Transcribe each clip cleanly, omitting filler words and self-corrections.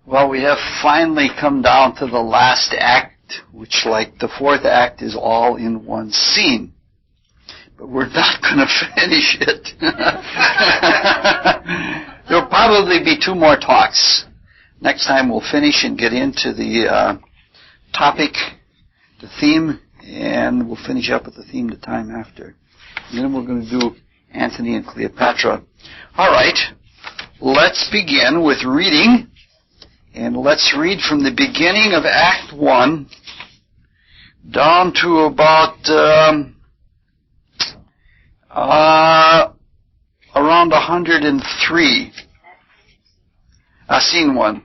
Well, we have finally come down to the last act, which, like the fourth act, is all in one scene. But we're not going to finish it. There'll probably be 2 more talks. Next time we'll finish and get into the topic, the theme, and we'll finish up with the theme the time after. And then we're going to do Antony and Cleopatra. All right, let's begin with reading. And let's read from the beginning of Act 1 down to about around 103. Scene 1.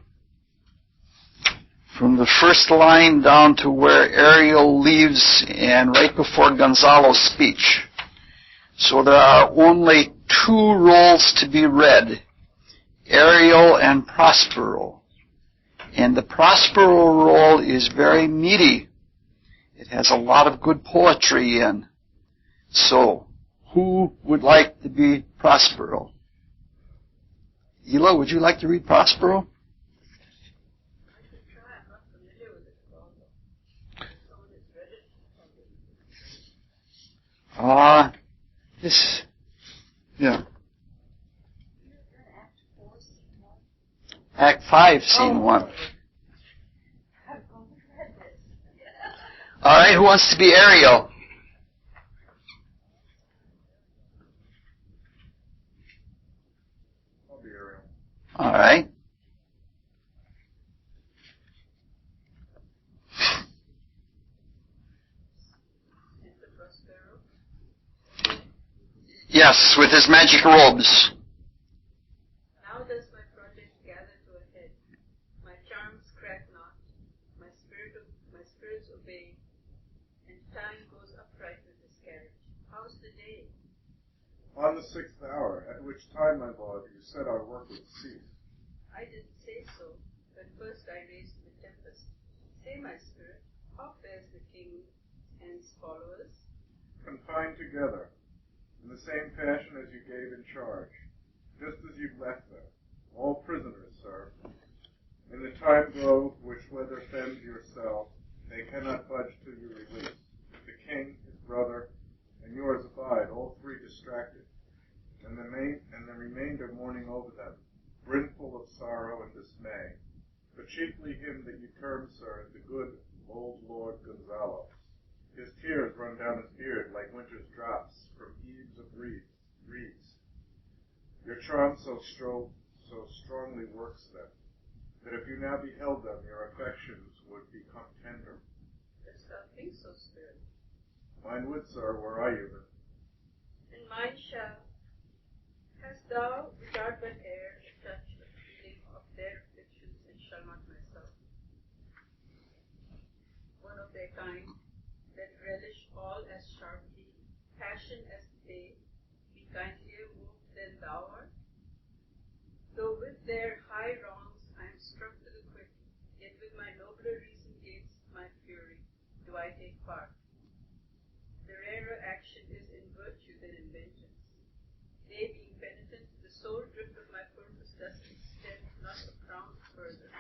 From the first line down to where Ariel leaves and right before Gonzalo's speech. So there are only 2 roles to be read, Ariel and Prospero. And the Prospero role is very meaty. It has a lot of good poetry in. So, who would like to be Prospero? Ela, would you like to read Prospero? Yeah. Act 5, Scene 1. All right, who wants to be Ariel? I'll be Ariel. All right. Yes, with his magic robes. Now does my project gather to a head. My charms crack not. My spirits obey. And time goes upright with this carriage. How's the day? On the 6th hour, at which time, my lord, you said our work would cease. I didn't say so, but first I raised the tempest. Say, my spirit, how fares the king and his followers? Confined together, in the same fashion as you gave in charge, just as you've left them, all prisoners, sir. In the time grove which weather fends yourself, they cannot budge till you release. The king, his brother, and yours abide, all 3 distracted, and the remainder mourning over them, brimful of sorrow and dismay, but chiefly him that you term, sir, the good old Lord Gonzalo. His tears run down his beard like winter's drops from eaves of reeds. Your charm so strongly works them, that if you now beheld them, your affections would become tender. Dost thou think so, spirit? Mine would, sir, were I human. And mine shall. Hast thou, without but air, the touch of feeling of their afflictions, and shall not myself? One of their kind, that relish all as sharply, passion as they, be kindlier moved than thou art? Though with their high wrongs I am struck to the quick, yet with my nobler reason gates my fury, do I take part. The rarer action is in virtue than in vengeance. They being penitent, the sole drift of my purpose does extend not a crown further.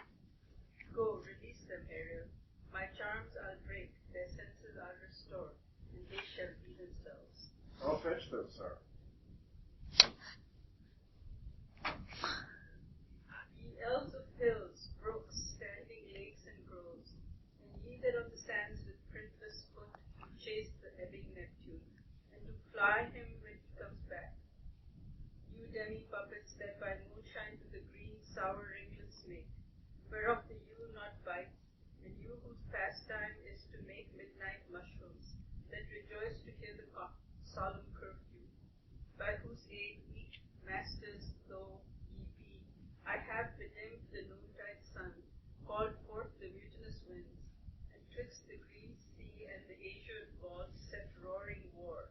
Go, release them, Ariel. My charms I'll break, their senses I'll restore, and they shall be themselves. I'll fetch them, sir. Ye elves of hills, brooks, standing lakes and groves, and ye that on the sands with printless foot do chase the ebbing Neptune, and do fly him when he comes back. You demi-puppets that by moonshine to the green sour ringlets make, whereof the yew not bites, and you whose pastime is to make midnight mushrooms, that rejoice to hear the solemn curfew, by whose aid weak masters though ye be, I have bedimmed the noontide sun, called forth the mutinous winds, and twixt the green sea and the azured vault set roaring war.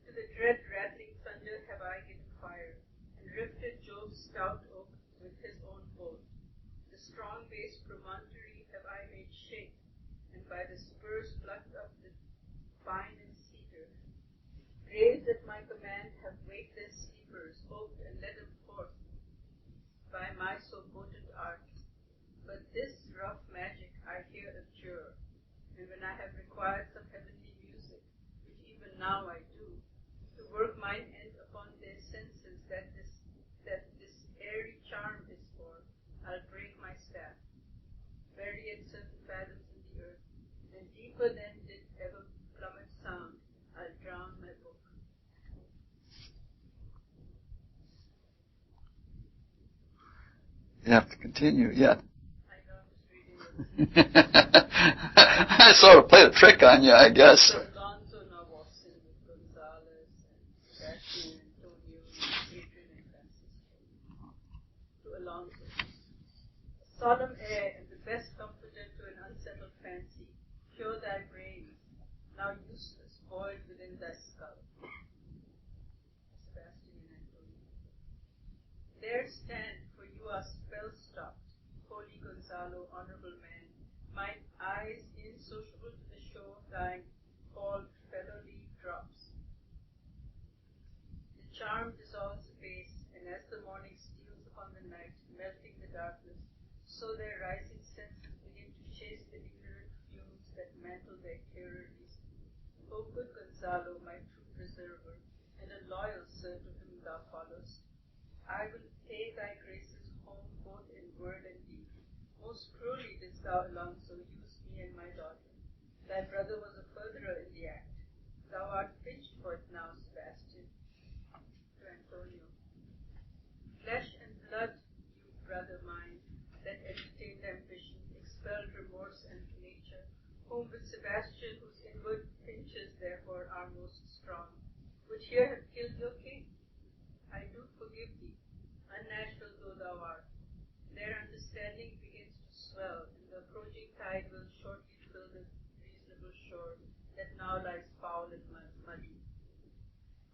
To the dread rattling thunder have I given fire, and rifted Jove's stout oak with his own bolt. The strong base promontory have I made shake, and by the spurs plucked up the pine and cedar. Graves at my command have waked their sleepers, hoped and led them forth by my so potent art. now I do, to work mine end upon their senses that this airy charm is for, I'll break my staff, bury it certain fathoms in the earth, and deeper than did ever plummet sound, I'll drown my book. You have to continue yet. I know I'm just reading it. I sort of played a trick on you, I guess. So Alonso now walks in with Gonzales and Sebastian, Antonio, Adrian, and Francisco. To Alonso. A solemn air and the best comforter to an unsettled fancy. Cure thy brains, now useless, void within thy skull. Sebastian and Antonio. There stand, for you are spell-stopped, holy Gonzalo, honorable man, mine eyes insociable to the shore of thine called fellow-leaf drops. The charm dissolves apace, and as the morning steals upon the night, melting the darkness, so their rising senses begin to chase the ignorant fumes that mantle their clearer reason. O good Gonzalo, my true preserver, and a loyal servant whom thou followest, I will pay thy graces home both in word and deed. Most cruelly didst thou, Alonso, use me and my daughter. Thy brother was a furtherer in the act. Thou art pinched for it now, Sebastian. To Antonio. Flesh and blood, you brother mine, that entertained ambition, expelled remorse and nature, whom with Sebastian, whose inward pinches therefore are most strong, would here have killed your king. I do forgive thee, unnatural though thou art. Their understanding begins to swell, and the approaching tide will shortly fill the reasonable shore that now lies foul and muddy.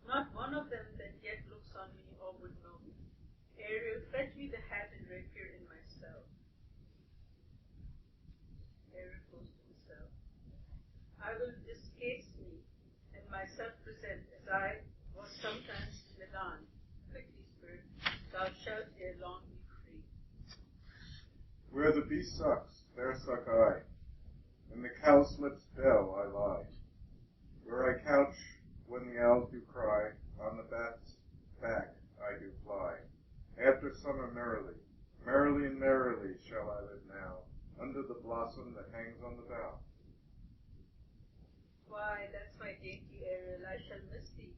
Not one of them that yet looks on me or would know me. Ariel, fetch me the hat and rapier in my cell. Ariel goes to the cell. I will discase me and myself present as I was sometimes in Milan. Quickly, spirit, thou shalt ere long be free. Where the bee sucks, there suck I. In the cowslip's bell I lie. Where I couch when the owls do cry, on the bat's back I do fly. After summer merrily, merrily and merrily shall I live now, under the blossom that hangs on the bough. Why, that's my dainty Ariel, I shall miss thee,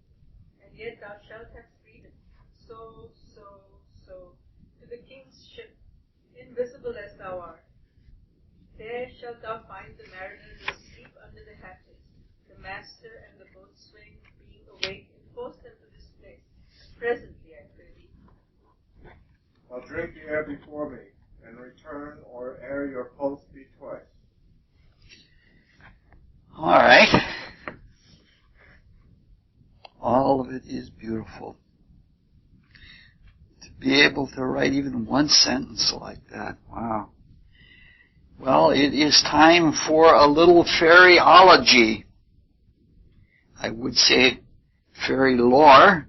and yet thou shalt have freedom. So, to the king's ship, invisible as thou art. There shalt thou find the mariners asleep under the hatches, the master and the boatswain being awake, enforce them to this place. Presently, I pray thee. I'll drink the air before me, and return, or ere your pulse beat twice. All right. All of it is beautiful. To be able to write even one sentence like that, wow. Well, it is time for a little fairyology. I would say fairy lore,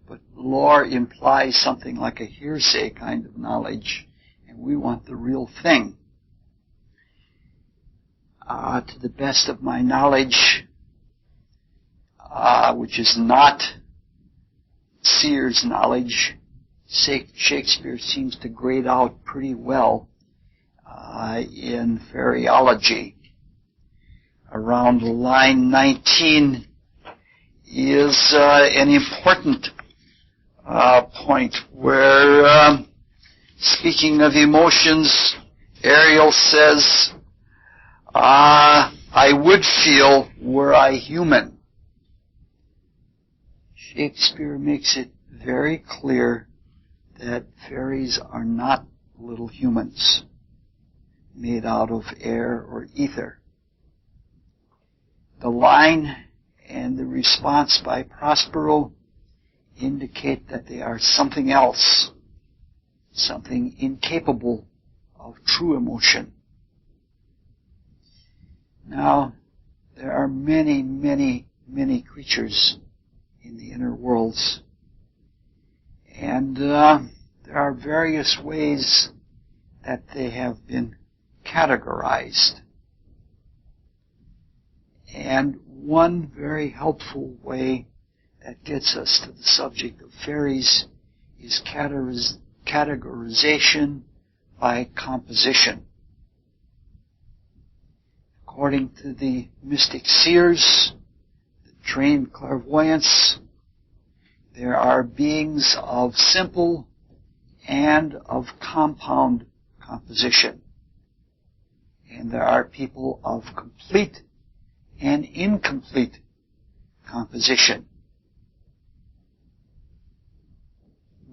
but lore implies something like a hearsay kind of knowledge, and we want the real thing. To the best of my knowledge, which is not Seer's knowledge, Shakespeare seems to grade out pretty well in fairyology. Around line 19 is an important point where, speaking of emotions, Ariel says, I would feel were I human. Shakespeare makes it very clear that fairies are not little humans made out of air or ether. The line and the response by Prospero indicate that they are something else, something incapable of true emotion. Now, there are many, many, many creatures in the inner worlds, and there are various ways that they have been categorized. And one very helpful way that gets us to the subject of fairies is categorization by composition. According to the mystic seers, the trained clairvoyants, there are beings of simple and of compound composition. And there are people of complete and incomplete composition.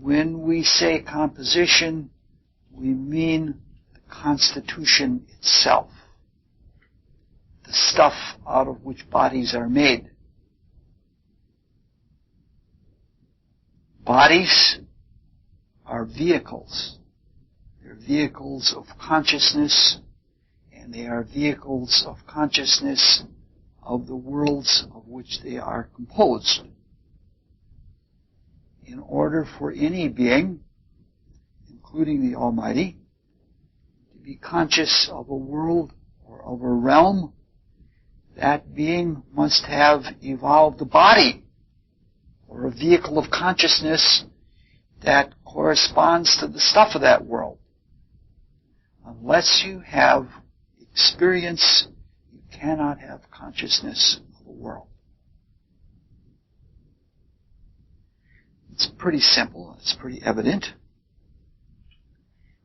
When we say composition, we mean the constitution itself, the stuff out of which bodies are made. Bodies are vehicles. They're vehicles of consciousness, and they are vehicles of consciousness of the worlds of which they are composed. In order for any being, including the Almighty, to be conscious of a world or of a realm, that being must have evolved a body or a vehicle of consciousness that corresponds to the stuff of that world. Unless you have experience, you cannot have consciousness of a world. It's pretty simple. It's pretty evident.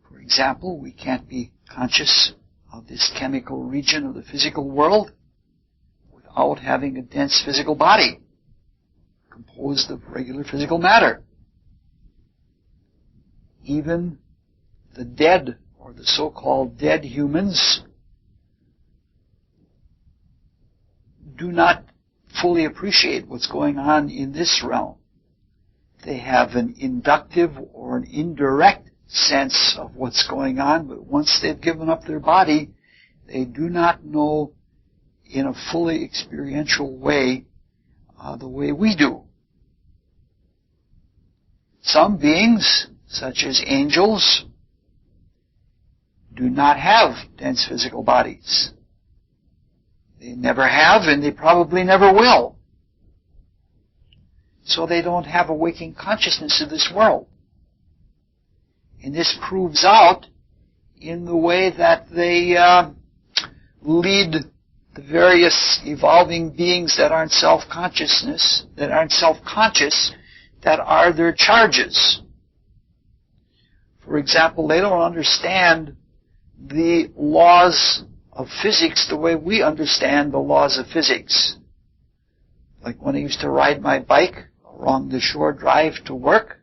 For example, we can't be conscious of this chemical region of the physical world without having a dense physical body composed of regular physical matter. Even the dead, or the so-called dead humans, do not fully appreciate what's going on in this realm. They have an inductive or an indirect sense of what's going on, but once they've given up their body, they do not know in a fully experiential way the way we do. Some beings, such as angels, do not have dense physical bodies. They never have, and they probably never will. So they don't have a waking consciousness of this world. And this proves out in the way that they lead the various evolving beings that aren't self-conscious, that are their charges. For example, they don't understand the laws of physics the way we understand the laws of physics. Like when I used to ride my bike along the shore drive to work,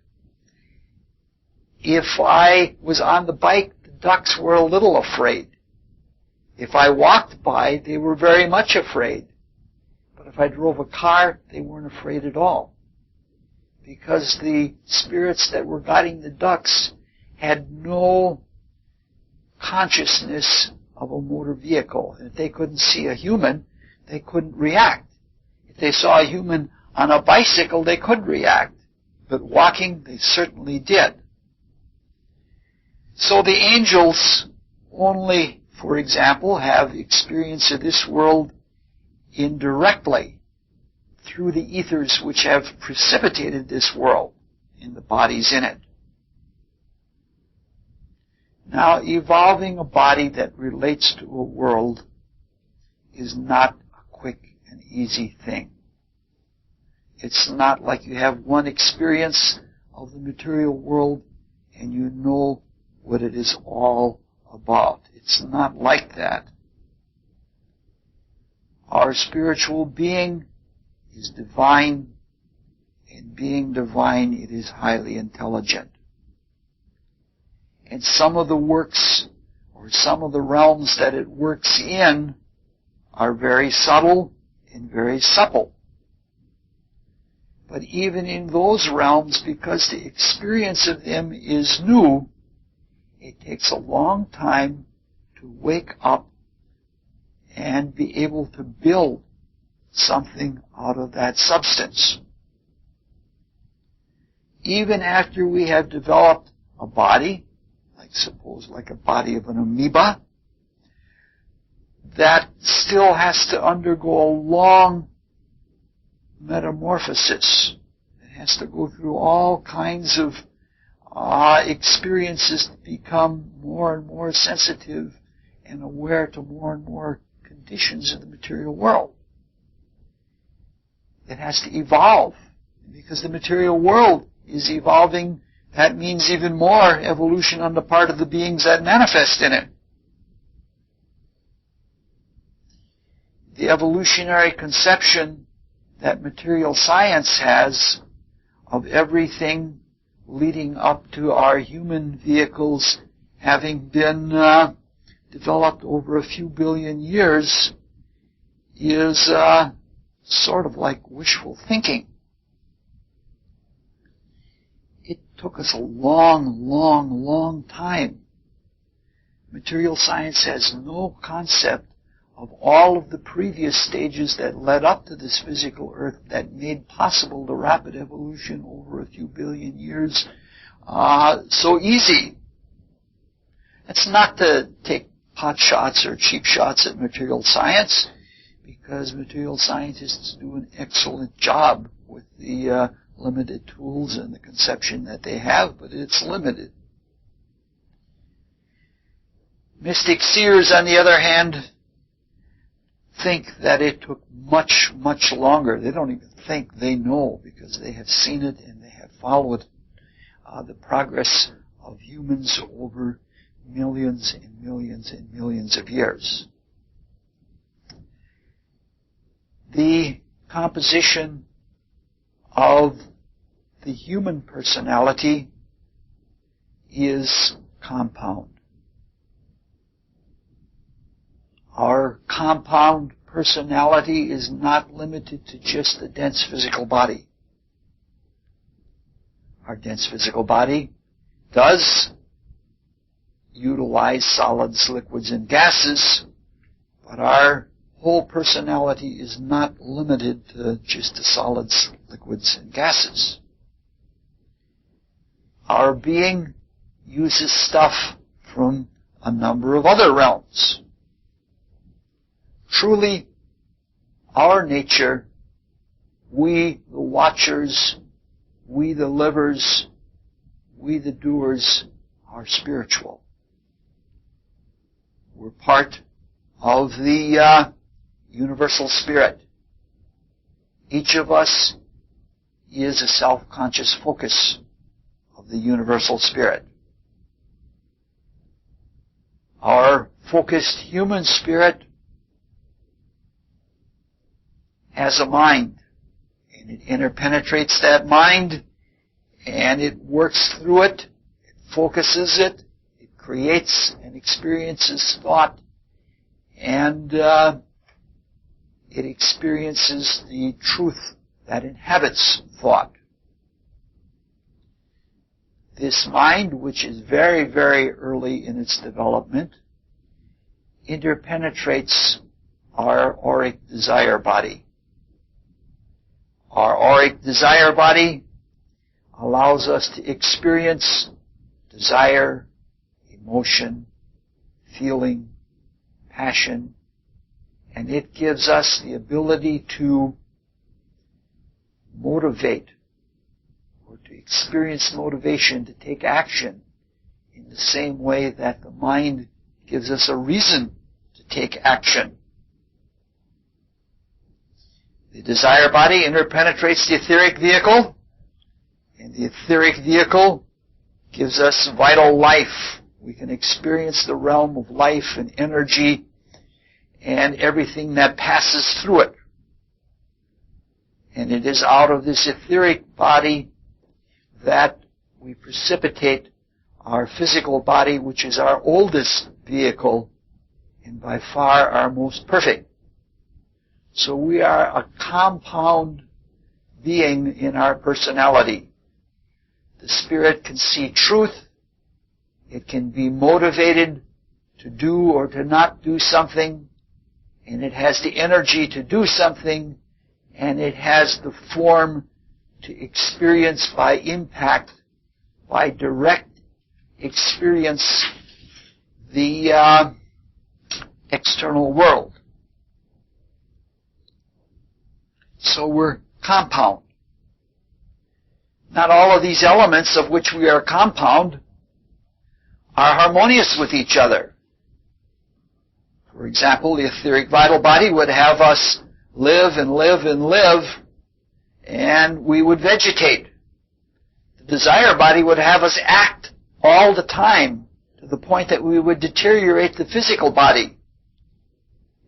if I was on the bike, the ducks were a little afraid. If I walked by, they were very much afraid. But if I drove a car, they weren't afraid at all. Because the spirits that were guiding the ducks had no consciousness of a motor vehicle. And if they couldn't see a human, they couldn't react. If they saw a human on a bicycle, they could react. But walking, they certainly did. So the angels only, for example, have experience of this world indirectly through the ethers which have precipitated this world in the bodies in it. Now, evolving a body that relates to a world is not a quick and easy thing. It's not like you have one experience of the material world and you know what it is all about. It's not like that. Our spiritual being is divine, and being divine, it is highly intelligent. And some of the works, or some of the realms that it works in, are very subtle and very supple. But even in those realms, because the experience of them is new, it takes a long time to wake up and be able to build something out of that substance. Even after we have developed a body, like a body of an amoeba, that still has to undergo a long metamorphosis. It has to go through all kinds of experiences to become more and more sensitive and aware to more and more conditions in the material world. It has to evolve. Because the material world is evolving, that means even more evolution on the part of the beings that manifest in it. The evolutionary conception that material science has of everything leading up to our human vehicles having been developed over a few billion years is sort of like wishful thinking. It took us a long time. Material science has no concept of all of the previous stages that led up to this physical earth that made possible the rapid evolution over a few billion years so easy. It's not to take pot shots or cheap shots at material science, because material scientists do an excellent job with the limited tools and the conception that they have, but it's limited. Mystic seers, on the other hand, think that it took much longer. They don't even think, they know, because they have seen it and they have followed the progress of humans over millions and millions and millions of years. The composition of the human personality is compound. Our compound personality is not limited to just the dense physical body. Our dense physical body does utilize solids, liquids, and gases, but our whole personality is not limited to just the solids, liquids, and gases. Our being uses stuff from a number of other realms. Truly, our nature, we the watchers, we the livers, we the doers, are spiritual. We're part of the universal spirit. Each of us is a self-conscious focus of the universal spirit. Our focused human spirit has a mind, and it interpenetrates that mind, and it works through it, it focuses it, it creates and experiences thought, and it experiences the truth that inhabits thought. This mind, which is very, very early in its development, interpenetrates our auric desire body. Our auric desire body allows us to experience desire, emotion, feeling, passion, and it gives us the ability to motivate or to experience motivation to take action in the same way that the mind gives us a reason to take action. The desire body interpenetrates the etheric vehicle, and the etheric vehicle gives us vital life. We can experience the realm of life and energy and everything that passes through it. And it is out of this etheric body that we precipitate our physical body, which is our oldest vehicle and by far our most perfect. So we are a compound being in our personality. The spirit can see truth. It can be motivated to do or to not do something. And it has the energy to do something. And it has the form to experience by impact, by direct experience, the external world. So we're compound. Not all of these elements of which we are compound are harmonious with each other. For example, the etheric vital body would have us live and live and live, and we would vegetate. The desire body would have us act all the time to the point that we would deteriorate the physical body.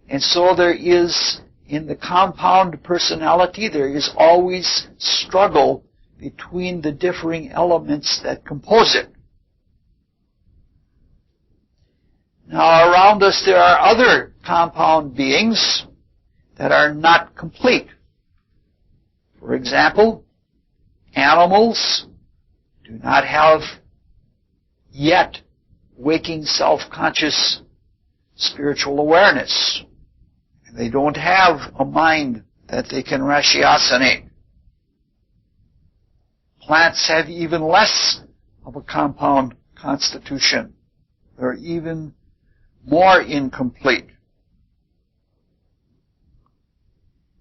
And so there is, in the compound personality, there is always struggle between the differing elements that compose it. Now, around us there are other compound beings that are not complete. For example, animals do not have yet waking self-conscious spiritual awareness. They don't have a mind that they can ratiocinate. Plants have even less of a compound constitution. They're even more incomplete.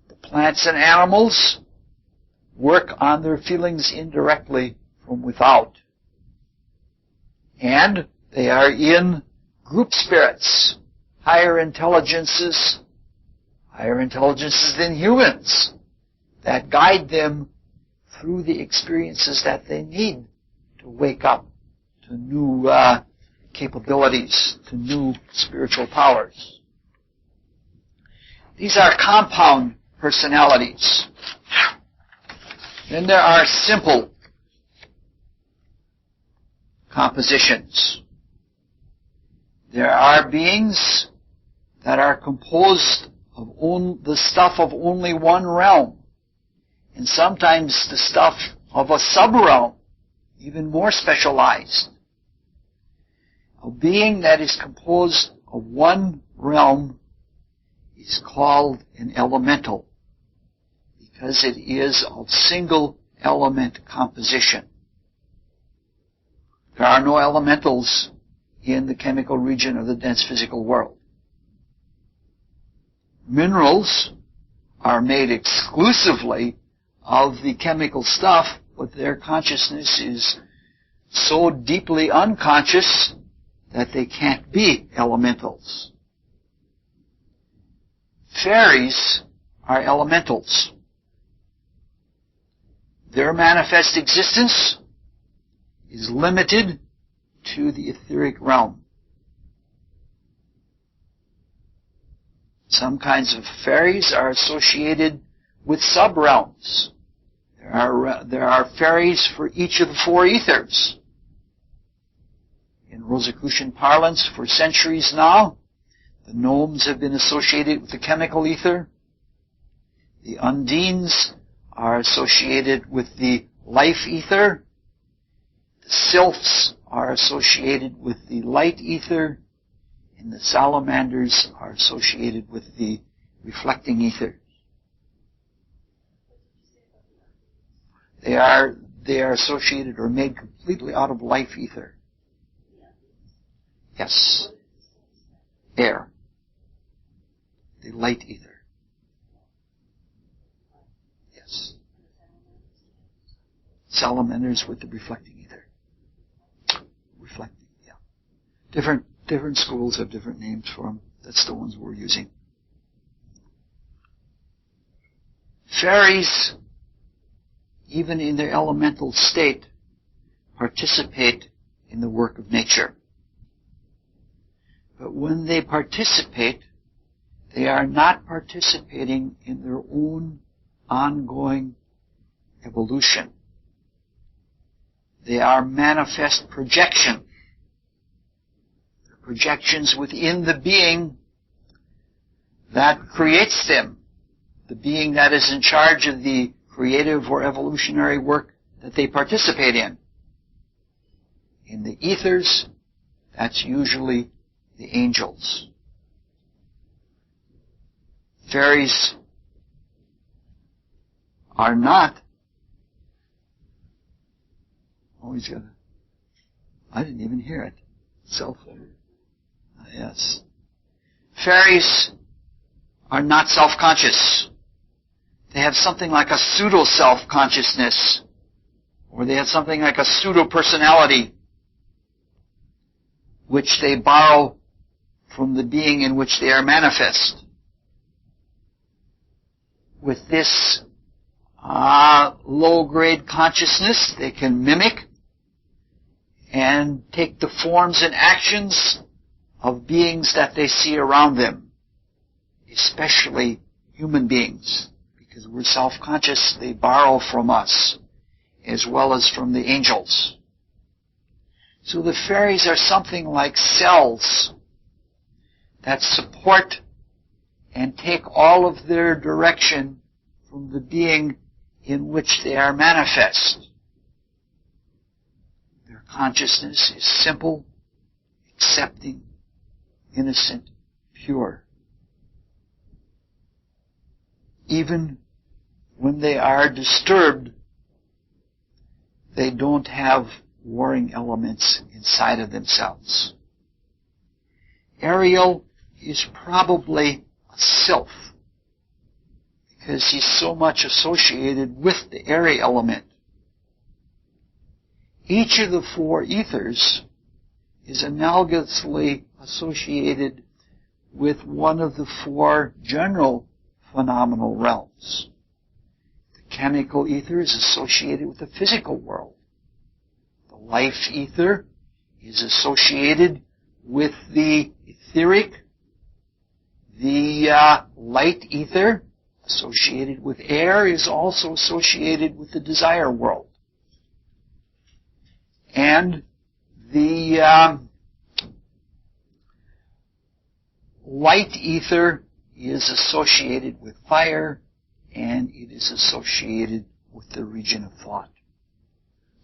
The plants and animals work on their feelings indirectly from without. And they are in group spirits, higher intelligences than humans, that guide them through the experiences that they need to wake up to new capabilities, to new spiritual powers. These are compound personalities. Then there are simple compositions. There are beings that are composed of the stuff of only one realm, and sometimes the stuff of a sub-realm, even more specialized. A being that is composed of one realm is called an elemental, because it is of single element composition. There are no elementals in the chemical region of the dense physical world. Minerals are made exclusively of the chemical stuff, but their consciousness is so deeply unconscious that they can't be elementals. Fairies are elementals. Their manifest existence is limited to the etheric realm. Some kinds of fairies are associated with sub-realms. There are fairies for each of the four ethers. In Rosicrucian parlance, for centuries now, the gnomes have been associated with the chemical ether. The undines are associated with the life ether. The sylphs are associated with the light ether. And the salamanders are associated with the reflecting ether. They are associated or made completely out of life ether. Yes. Air. The light ether. Yes. Salamanders with the reflecting ether. Reflecting, yeah. Different schools have different names for them. That's the ones we're using. Fairies, even in their elemental state, participate in the work of nature. But when they participate, they are not participating in their own ongoing evolution. They are manifest projection. Projections within the being that creates them. The being that is in charge of the creative or evolutionary work that they participate in. In the ethers, that's usually the angels. Fairies are not. Always got. I didn't even hear it. Cell phone. Yes. Fairies are not self-conscious. they have something like a pseudo-self-consciousness, or they have something like a pseudo-personality, which they borrow from the being in which they are manifest. With this low-grade consciousness, they can mimic and take the forms and actions of beings that they see around them, especially human beings. Because we're self-conscious, they borrow from us, as well as from the angels. So the fairies are something like cells that support and take all of their direction from the being in which they are manifest. Their consciousness is simple, accepting, innocent, pure. Even when they are disturbed, they don't have warring elements inside of themselves. Ariel is probably a sylph, because he's so much associated with the airy element. Each of the four ethers is analogously associated with one of the four general phenomenal realms. The chemical ether is associated with the physical world. The life ether is associated with the etheric. The light ether, associated with air, is also associated with the desire world. And the light ether is associated with fire, and it is associated with the region of thought.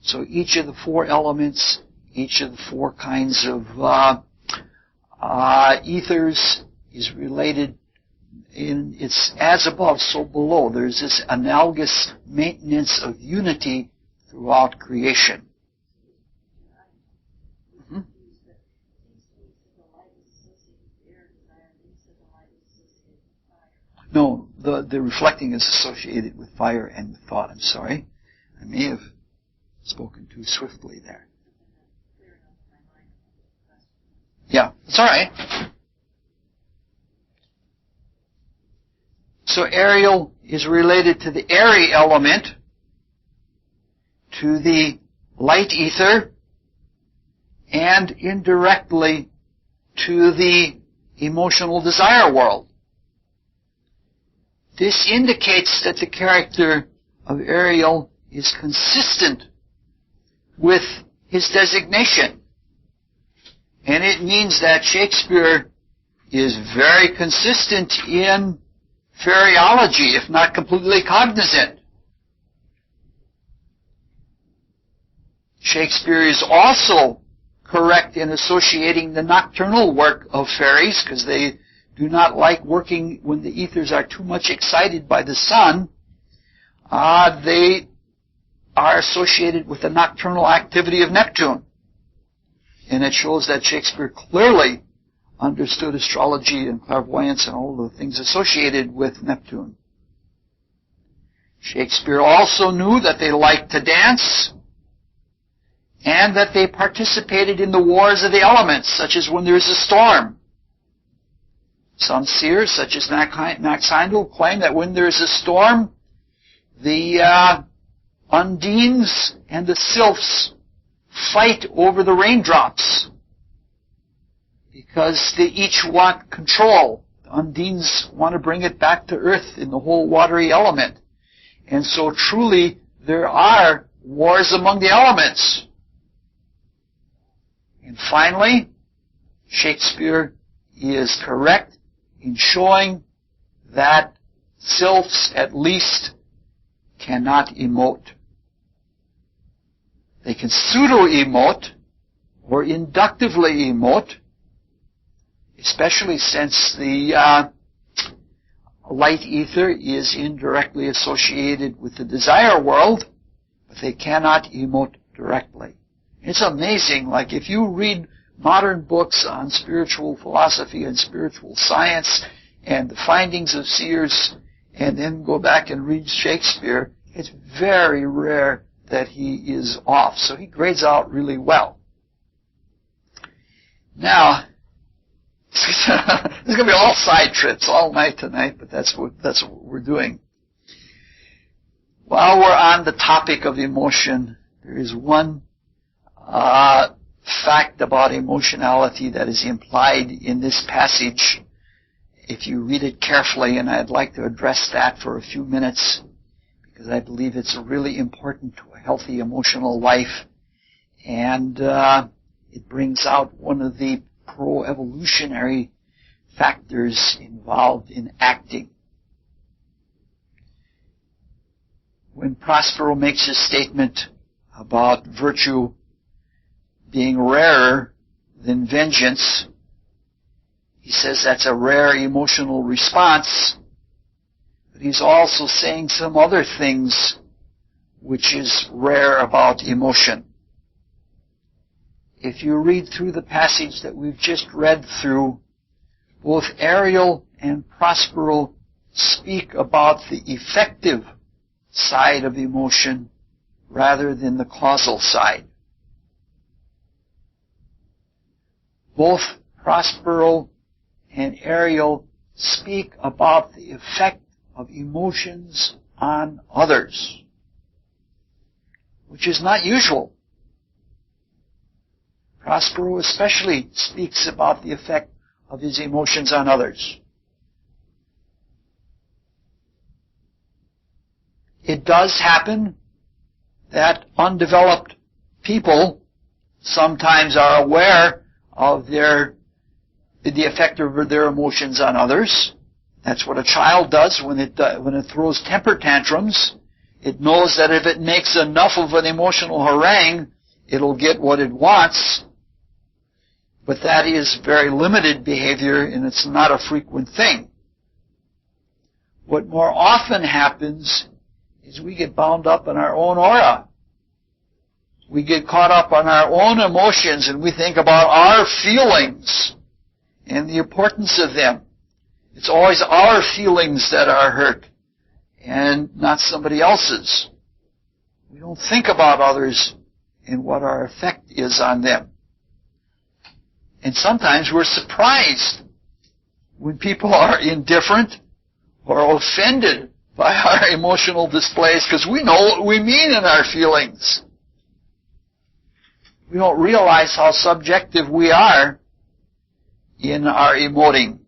So each of the four elements, each of the four kinds of ethers is related in it's as above, so below. There's this analogous maintenance of unity throughout creation. Mm-hmm. No, the reflecting is associated with fire and with thought. I'm sorry. I may have spoken too swiftly there. Yeah, it's all right. So Ariel is related to the airy element, to the light ether, and indirectly to the emotional desire world. This indicates that the character of Ariel is consistent with his designation. And it means that Shakespeare is very consistent in fairyology, if not completely cognizant. Shakespeare is also correct in associating the nocturnal work of fairies, because they do not like working when the ethers are too much excited by the sun. They are associated with the nocturnal activity of Neptune. And it shows that Shakespeare clearly understood astrology and clairvoyance and all the things associated with Neptune. Shakespeare also knew that they liked to dance and that they participated in the wars of the elements, such as when there's a storm. Some seers, such as Max Heindel, claim that when there's a storm, the undines and the sylphs fight over the raindrops, because they each want control. The undines want to bring it back to earth in the whole watery element. And so truly there are wars among the elements. And finally, Shakespeare is correct in showing that sylphs at least cannot emote. They can pseudo-emote or inductively emote, especially since the light ether is indirectly associated with the desire world, but they cannot emote directly. It's amazing, like if you read modern books on spiritual philosophy and spiritual science and the findings of seers, and then go back and read Shakespeare, it's very rare that he is off. So he grades out really well. Now, this is going to be all side trips all night tonight, but that's what we're doing. While we're on the topic of emotion, there is one fact about emotionality that is implied in this passage if you read it carefully, and I'd like to address that for a few minutes because I believe it's really important to a healthy emotional life, and it brings out one of the pro-evolutionary factors involved in acting. When Prospero makes his statement about virtue being rarer than vengeance, he says that's a rare emotional response, but he's also saying some other things which is rare about emotion. If you read through the passage that we've just read through, both Ariel and Prospero speak about the effective side of emotion rather than the causal side. Both Prospero and Ariel speak about the effect of emotions on others, which is not usual. Prospero especially speaks about the effect of his emotions on others. It does happen that undeveloped people sometimes are aware of the effect of their emotions on others. That's what a child does when it throws temper tantrums. It knows that if it makes enough of an emotional harangue, it'll get what it wants. But that is very limited behavior, and it's not a frequent thing. What more often happens is we get bound up in our own aura. We get caught up on our own emotions, and we think about our feelings and the importance of them. It's always our feelings that are hurt and not somebody else's. We don't think about others and what our effect is on them. And sometimes we're surprised when people are indifferent or offended by our emotional displays because we know what we mean in our feelings. We don't realize how subjective we are in our emoting.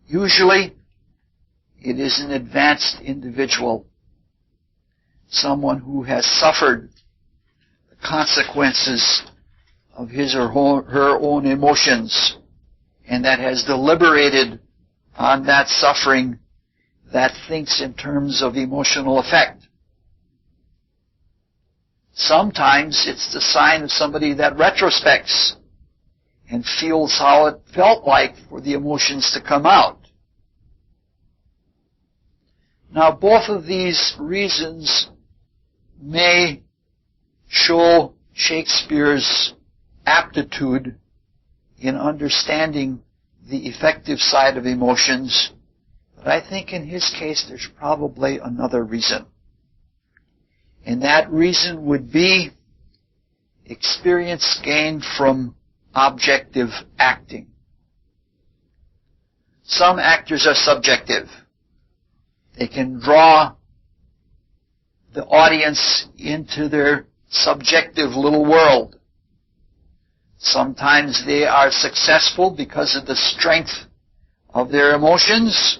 Usually, it is an advanced individual, someone who has suffered the consequences of his or her own emotions and that has deliberated on that suffering, that thinks in terms of emotional effect. Sometimes it's the sign of somebody that retrospects and feels how it felt like for the emotions to come out. Now, both of these reasons may show Shakespeare's aptitude in understanding the effective side of emotions, but I think in his case there's probably another reason. And that reason would be experience gained from objective acting. Some actors are subjective. They can draw the audience into their subjective little world. Sometimes they are successful because of the strength of their emotions.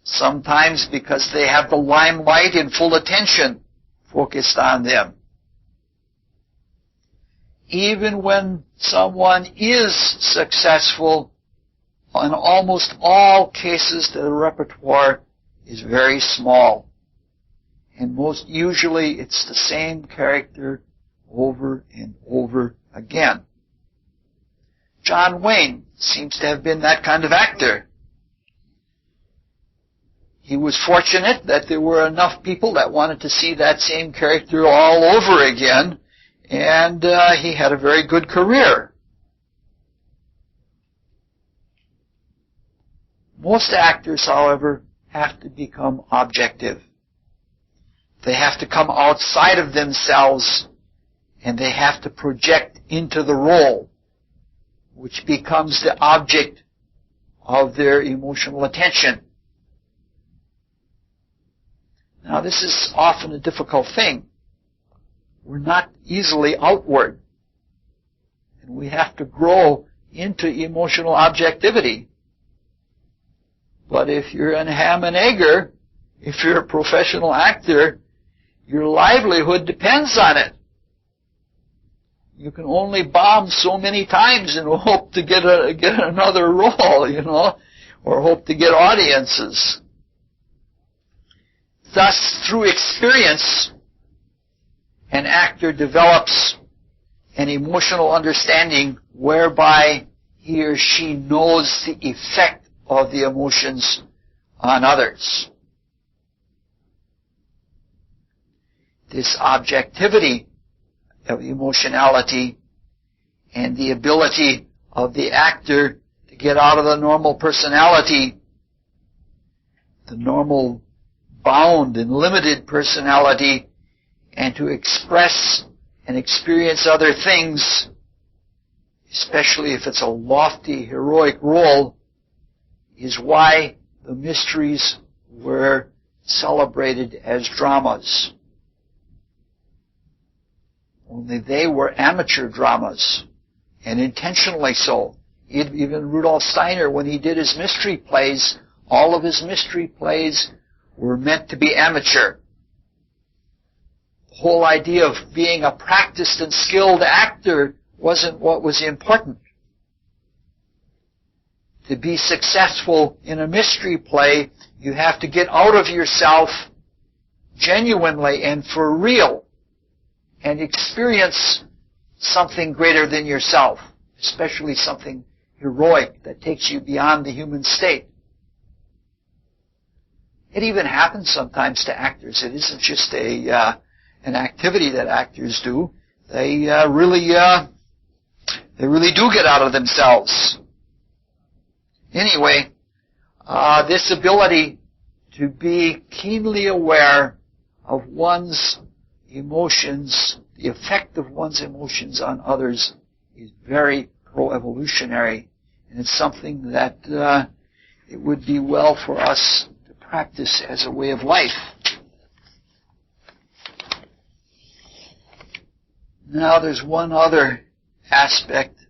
Sometimes because they have the limelight and full attention focused on them. Even when someone is successful, in almost all cases the repertoire is very small. And most usually it's the same character over and over again. John Wayne seems to have been that kind of actor. He was fortunate that there were enough people that wanted to see that same character all over again, and he had a very good career. Most actors, however, have to become objective. They have to come outside of themselves, and they have to project into the role, which becomes the object of their emotional attention. Now, this is often a difficult thing. We're not easily outward, and we have to grow into emotional objectivity. But if you're in ham and egger, if you're a professional actor, your livelihood depends on it. You can only bomb so many times and hope to get another role, or hope to get audiences. Thus, through experience, an actor develops an emotional understanding whereby he or she knows the effect of the emotions on others. This objectivity of emotionality and the ability of the actor to get out of the normal personality, the normal bound and limited personality, and to express and experience other things, especially if it's a lofty, heroic role, is why the mysteries were celebrated as dramas. Only they were amateur dramas, and intentionally so. Even Rudolf Steiner, when he did his mystery plays, all of his mystery plays were meant to be amateur. The whole idea of being a practiced and skilled actor wasn't what was important. To be successful in a mystery play, you have to get out of yourself genuinely and for real and experience something greater than yourself, especially something heroic that takes you beyond the human state. It even happens sometimes to actors. It isn't just an activity that actors do. They really do get out of themselves. Anyway, this ability to be keenly aware of one's emotions, the effect of one's emotions on others, is very pro-evolutionary, and it's something that it would be well for us to practice as a way of life. Now there's one other aspect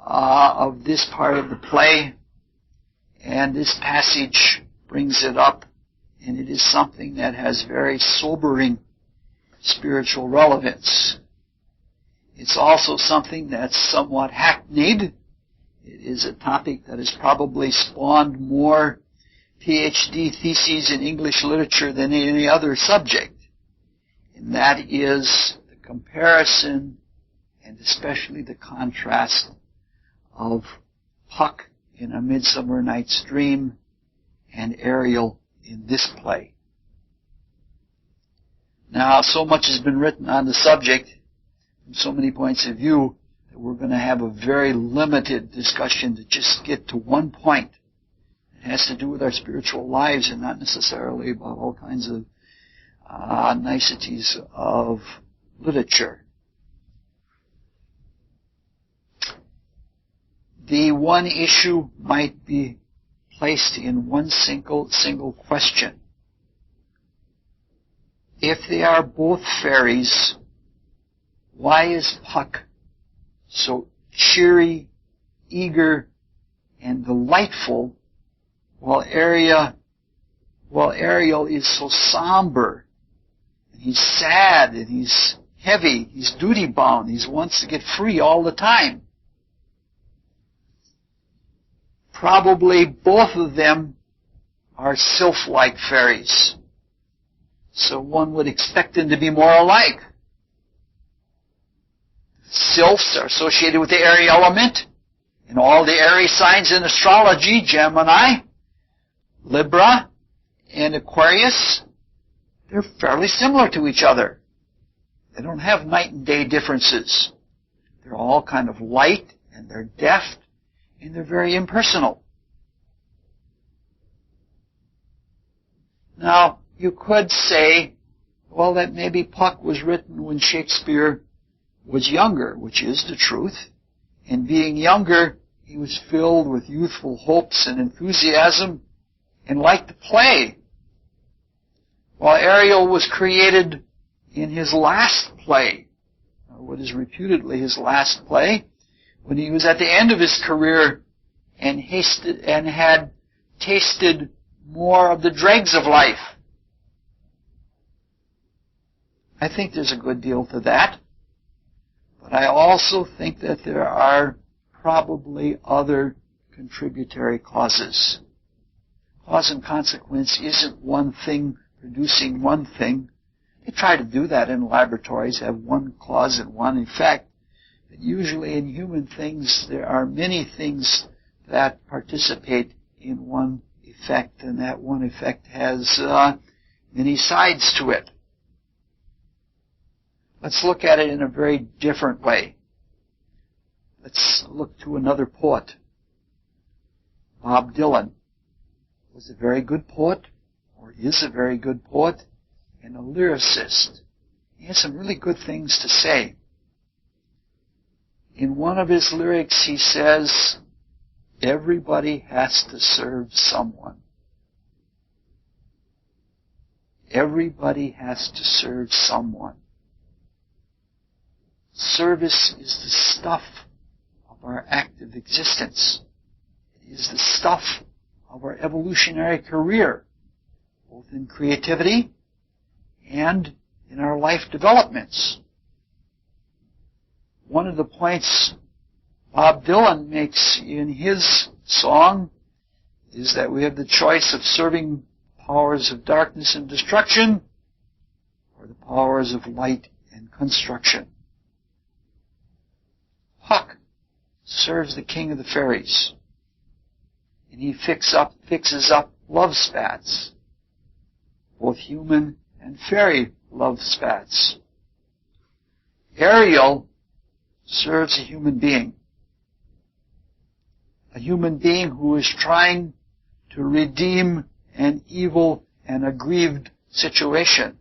of this part of the play, and this passage brings it up, and it is something that has very sobering spiritual relevance. It's also something that's somewhat hackneyed. It is a topic that has probably spawned more PhD theses in English literature than any other subject, and that is the comparison and especially the contrast of Puck in A Midsummer Night's Dream and Ariel in this play. Now, so much has been written on the subject from so many points of view that we're going to have a very limited discussion to just get to one point. It has to do with our spiritual lives and not necessarily about all kinds of niceties of literature. The one issue might be placed in one single question. If they are both fairies, why is Puck so cheery, eager, and delightful, while Ariel is so somber, and he's sad, and he's heavy, he's duty-bound, he wants to get free all the time? Probably both of them are sylph-like fairies. So one would expect them to be more alike. Sylphs are associated with the airy element. And all the airy signs in astrology, Gemini, Libra, and Aquarius, they're fairly similar to each other. They don't have night and day differences. They're all kind of light, and they're deft, and they're very impersonal. Now, you could say, well, that maybe Puck was written when Shakespeare was younger, which is the truth. And being younger, he was filled with youthful hopes and enthusiasm and liked to play. While Ariel was created in his last play, or what is reputedly his last play, when he was at the end of his career and had tasted more of the dregs of life. I think there's a good deal to that. But I also think that there are probably other contributory causes. Cause and consequence isn't one thing producing one thing. They try to do that in laboratories, have one cause and one effect. But usually in human things, there are many things that participate in one effect, and that one effect has many sides to it. Let's look at it in a very different way. Let's look to another poet. Bob Dylan was a very good poet, or is a very good poet, and a lyricist. He has some really good things to say. In one of his lyrics, he says, everybody has to serve someone. Everybody has to serve someone. Service is the stuff of our active existence. It is the stuff of our evolutionary career, both in creativity and in our life developments. One of the points Bob Dylan makes in his song is that we have the choice of serving powers of darkness and destruction or the powers of light and construction. Puck serves the king of the fairies, and he fixes up love spats, both human and fairy love spats. Ariel serves a human being who is trying to redeem an evil and aggrieved situation.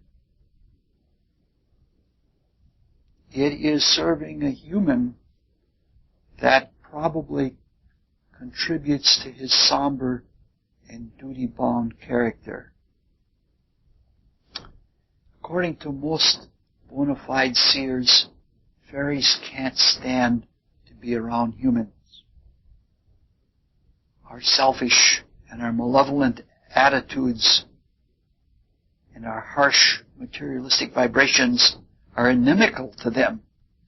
It is serving a human that probably contributes to his somber and duty-bound character. According to most bona fide seers, fairies can't stand to be around humans. Our selfish and our malevolent attitudes and our harsh materialistic vibrations are inimical to them.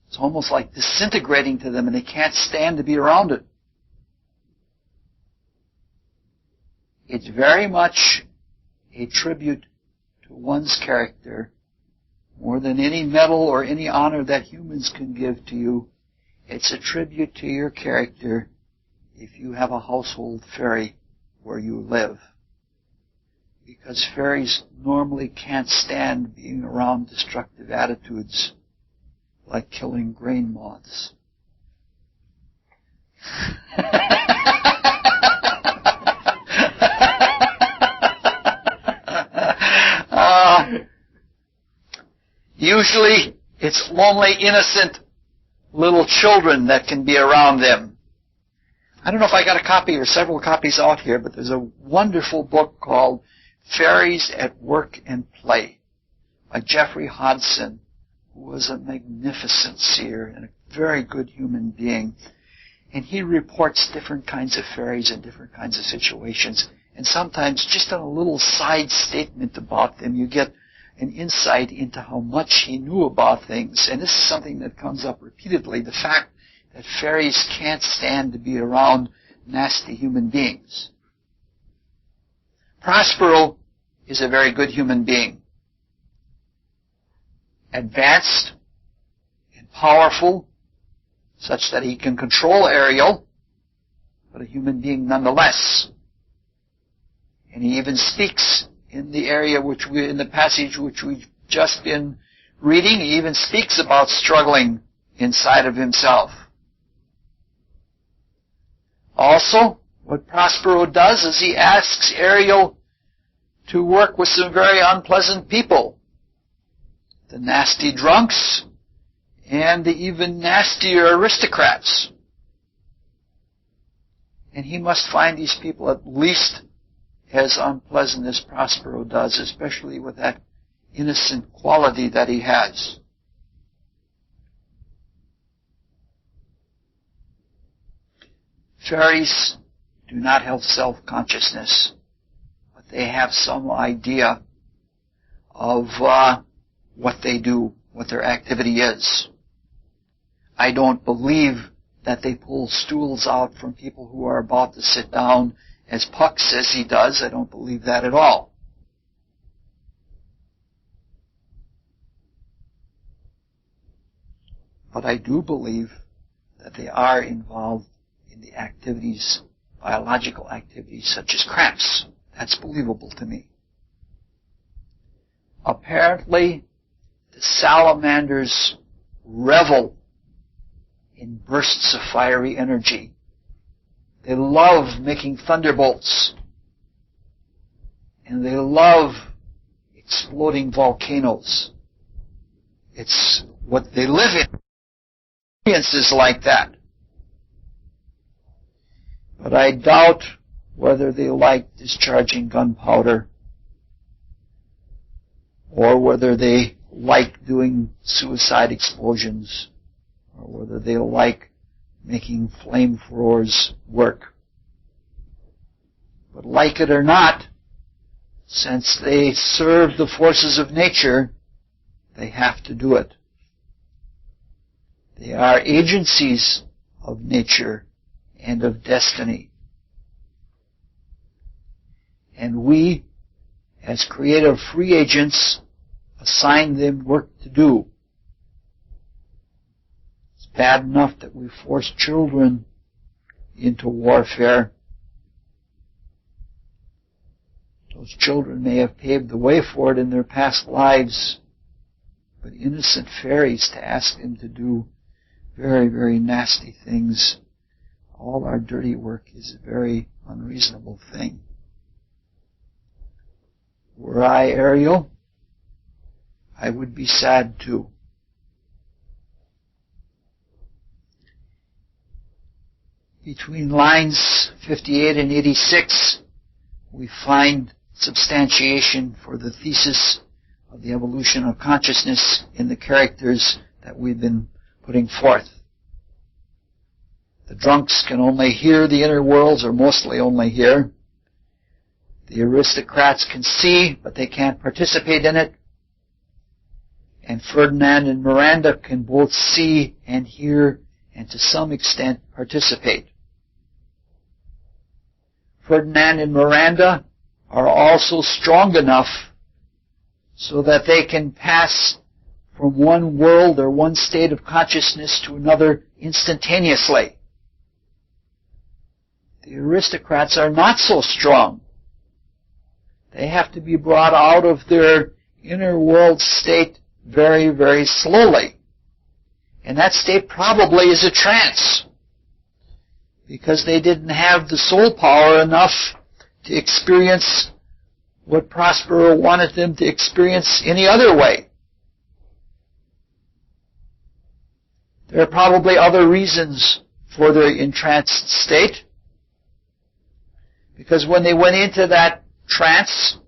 It's almost like disintegrating to them, and they can't stand to be around it. It's very much a tribute to one's character, more than any medal or any honor that humans can give to you. It's a tribute to your character if you have a household fairy where you live. Because fairies normally can't stand being around destructive attitudes like killing grain moths. Usually, it's only innocent little children that can be around them. I don't know if I got a copy or several copies out here, but there's a wonderful book called Fairies at Work and Play by Jeffrey Hodson, who was a magnificent seer and a very good human being. And he reports different kinds of fairies in different kinds of situations. And sometimes just on a little side statement about them, you get an insight into how much he knew about things. And this is something that comes up repeatedly, the fact that fairies can't stand to be around nasty human beings. Prospero is a very good human being. Advanced and powerful, such that he can control Ariel, but a human being nonetheless. And he even speaks in the area in the passage which we've just been reading, he even speaks about struggling inside of himself. Also, what Prospero does is he asks Ariel to work with some very unpleasant people. The nasty drunks and the even nastier aristocrats. And he must find these people at least as unpleasant as Prospero does, especially with that innocent quality that he has. Fairies do not have self-consciousness, but they have some idea of what they do, what their activity is. I don't believe that they pull stools out from people who are about to sit down, as Puck says he does. I don't believe that at all. But I do believe that they are involved in the activities, biological activities such as cramps. That's believable to me. Apparently, the salamanders revel in bursts of fiery energy. They love making thunderbolts. And they love exploding volcanoes. It's what they live in. Experiences like that. But I doubt whether they like discharging gunpowder or whether they like doing suicide explosions or whether they like making flamethrowers work. But like it or not, since they serve the forces of nature, they have to do it. They are agencies of nature and of destiny. And we, as creative free agents, assign them work to do. It's bad enough that we force children into warfare. Those children may have paved the way for it in their past lives, but innocent fairies, to ask them to do very, very nasty things, all our dirty work, is a very unreasonable thing. Were I Ariel, I would be sad too. Between lines 58 and 86, we find substantiation for the thesis of the evolution of consciousness in the characters that we've been putting forth. The drunks can only hear the inner worlds, or mostly only hear. The aristocrats can see, but they can't participate in it. And Ferdinand and Miranda can both see and hear and to some extent participate. Ferdinand and Miranda are also strong enough so that they can pass from one world or one state of consciousness to another instantaneously. The aristocrats are not so strong. They have to be brought out of their inner world state very, very slowly. And that state probably is a trance, because they didn't have the soul power enough to experience what Prospero wanted them to experience any other way. There are probably other reasons for their entranced state, because when they went into that trance,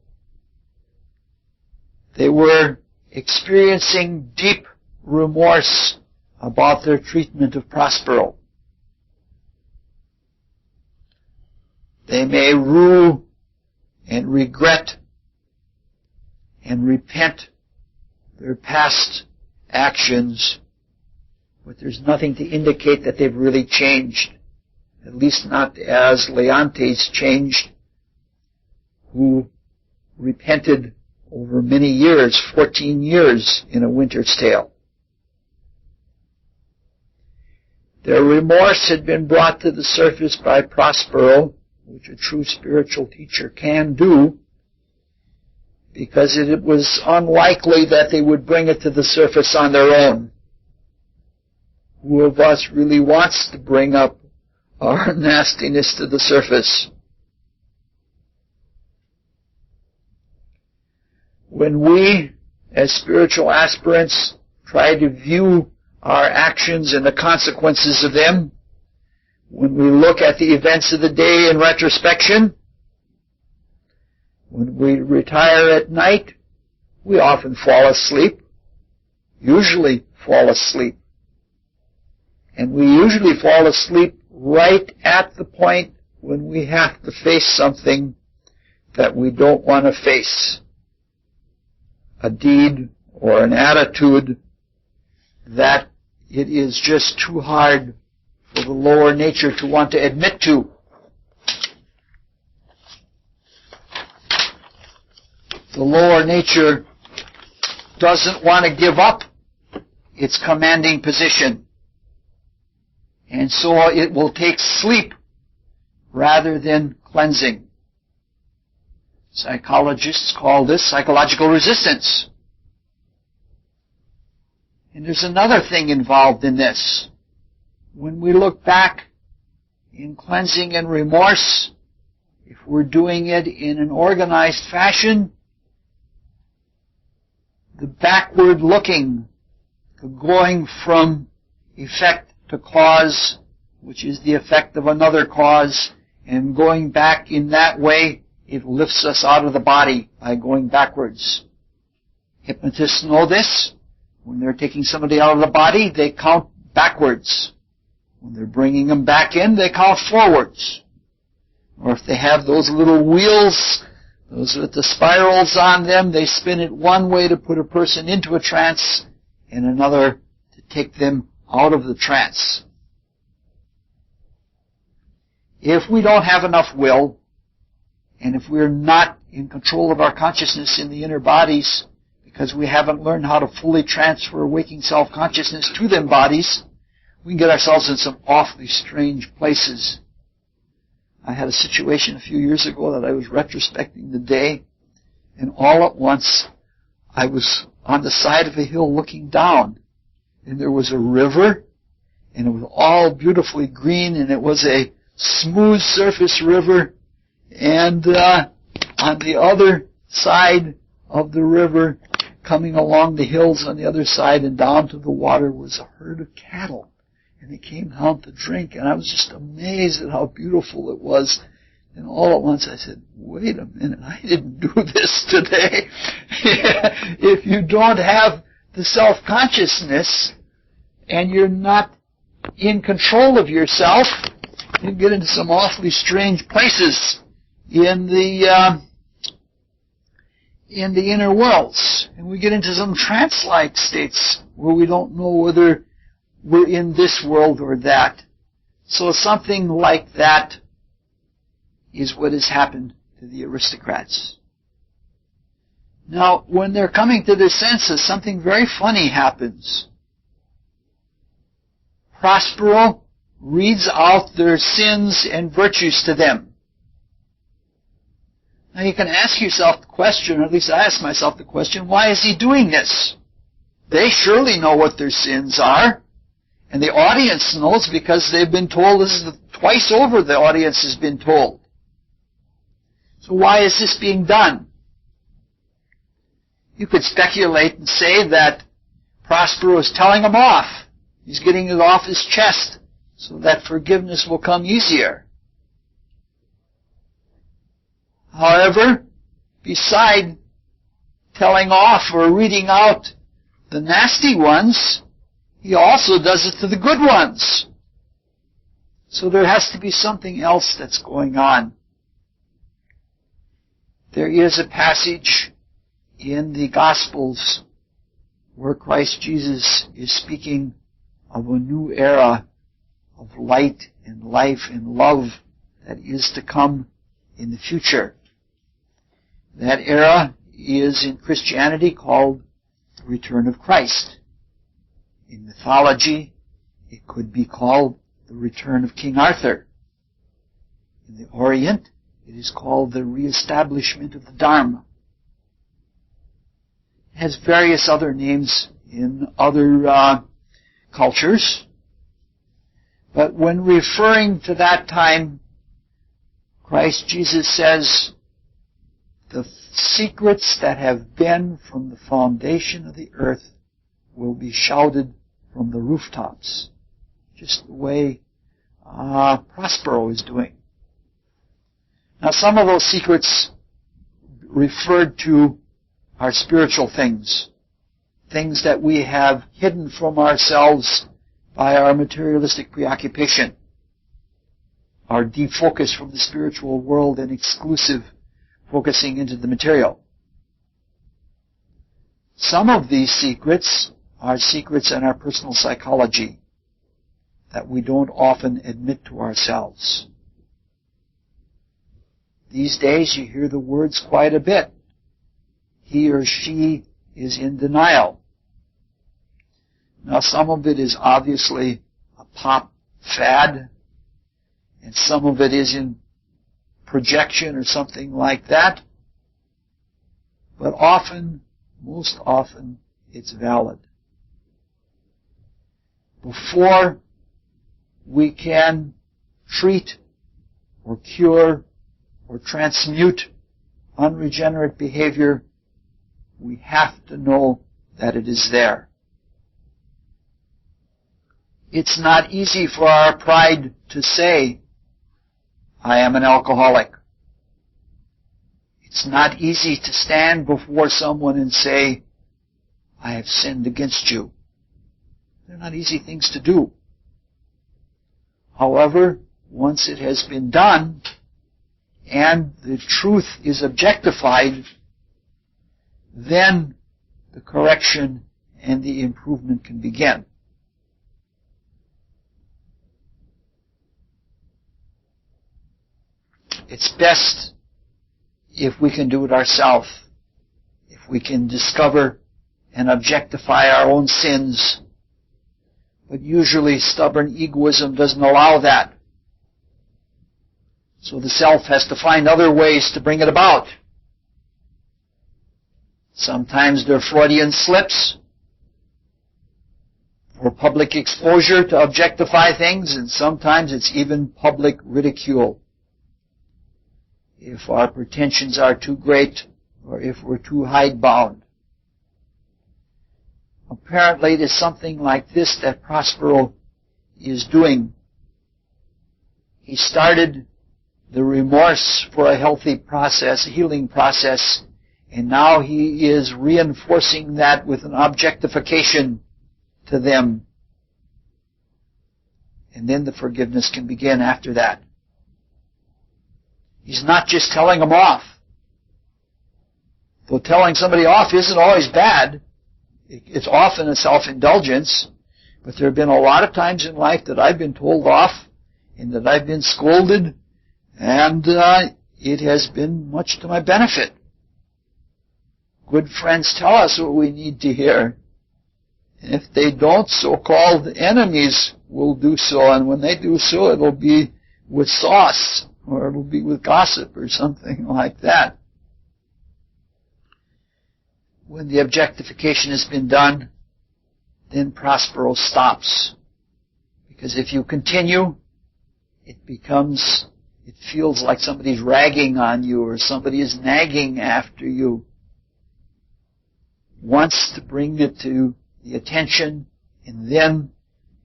they were experiencing deep remorse about their treatment of Prospero. They may rue and regret and repent their past actions, but there's nothing to indicate that they've really changed, at least not as Leontes changed, who repented over many years, 14 years in A Winter's Tale. Their remorse had been brought to the surface by Prospero, which a true spiritual teacher can do, because it was unlikely that they would bring it to the surface on their own. Who of us really wants to bring up our nastiness to the surface? when we, as spiritual aspirants, try to view our actions and the consequences of them, when we look at the events of the day in retrospection, when we retire at night, we often fall asleep, usually fall asleep. And we usually fall asleep right at the point when we have to face something that we don't want to face. A deed or an attitude that it is just too hard for the lower nature to want to admit to. The lower nature doesn't want to give up its commanding position. And so it will take sleep rather than cleansing. Psychologists call this psychological resistance. And there's another thing involved in this. When we look back in cleansing and remorse, if we're doing it in an organized fashion, the backward looking, the going from effect to cause, which is the effect of another cause, and going back in that way, it lifts us out of the body by going backwards. Hypnotists know this. When they're taking somebody out of the body, they count backwards. When they're bringing them back in, they count forwards. Or if they have those little wheels, those with the spirals on them, they spin it one way to put a person into a trance and another to take them out of the trance. If we don't have enough will, and if we're not in control of our consciousness in the inner bodies, because we haven't learned how to fully transfer waking self-consciousness to them bodies, we can get ourselves in some awfully strange places. I had a situation a few years ago that I was retrospecting the day, and all at once I was on the side of a hill looking down, and there was a river, and it was all beautifully green, and it was a smooth surface river, and on the other side of the river, coming along the hills on the other side and down to the water, was a herd of cattle. And they came down to drink, and I was just amazed at how beautiful it was. And all at once I said, wait a minute, I didn't do this today. If you don't have the self-consciousness and you're not in control of yourself, you get into some awfully strange places in the inner worlds. And we get into some trance-like states where we don't know whether we're in this world or that. So something like that is what has happened to the aristocrats. Now, when they're coming to their senses, something very funny happens. Prospero reads out their sins and virtues to them. Now you can ask yourself the question, or at least I ask myself the question, why is he doing this? They surely know what their sins are. And the audience knows because they've been told this is twice over the audience has been told. So why is this being done? You could speculate and say that Prospero is telling them off. He's getting it off his chest so that forgiveness will come easier. However, beside telling off or reading out the nasty ones, he also does it to the good ones. So there has to be something else that's going on. There is a passage in the Gospels where Christ Jesus is speaking of a new era of light and life and love that is to come in the future. That era is in Christianity called the return of Christ. In mythology, it could be called the return of King Arthur. In the Orient, it is called the reestablishment of the Dharma. It has various other names in other cultures. But when referring to that time, Christ Jesus says the secrets that have been from the foundation of the earth will be shouted from the rooftops, just the way Prospero is doing. Now, some of those secrets referred to are spiritual things, things that we have hidden from ourselves by our materialistic preoccupation, our defocus from the spiritual world and exclusive focusing into the material. Some of these secrets are secrets in our personal psychology that we don't often admit to ourselves. These days you hear the words quite a bit. He or she is in denial. Now, some of it is obviously a pop fad, and some of it is in projection or something like that. But often, most often, it's valid. Before we can treat or cure or transmute unregenerate behavior, we have to know that it is there. It's not easy for our pride to say, I am an alcoholic. It's not easy to stand before someone and say, I have sinned against you. They're not easy things to do. However, once it has been done, and the truth is objectified, then the correction and the improvement can begin. It's best if we can do it ourselves, if we can discover and objectify our own sins. But usually stubborn egoism doesn't allow that. So the self has to find other ways to bring it about. Sometimes they're Freudian slips for public exposure to objectify things, and sometimes it's even public ridicule. If our pretensions are too great, or if we're too hidebound. Apparently it is something like this that Prospero is doing. He started the remorse for a healthy process, a healing process, and now he is reinforcing that with an objectification to them. And then the forgiveness can begin after that. He's not just telling them off. Though telling somebody off isn't always bad. It's often a self-indulgence. But there have been a lot of times in life that I've been told off and that I've been scolded, and it has been much to my benefit. Good friends tell us what we need to hear. And if they don't, so-called enemies will do so. And when they do so, it'll be with sauce, or it'll be with gossip or something like that. When the objectification has been done, then Prospero stops. Because if you continue, it feels like somebody's ragging on you or somebody is nagging after you. Wants to bring it to the attention, and then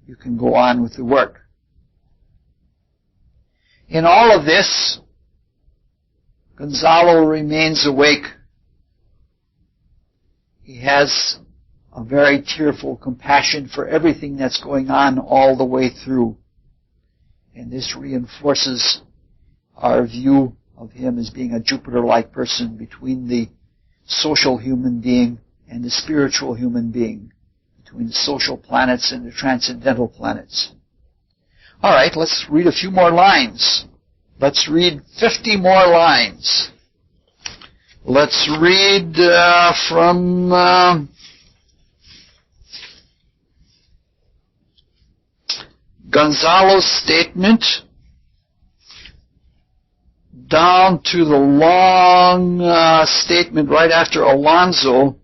you can go on with the work. In all of this, Gonzalo remains awake. He has a very tearful compassion for everything that's going on all the way through. And this reinforces our view of him as being a Jupiter-like person between the social human being and the spiritual human being, between the social planets and the transcendental planets. All right, let's read a few more lines. Let's read 50 more lines. Let's read from Gonzalo's statement down to the long statement right after Alonso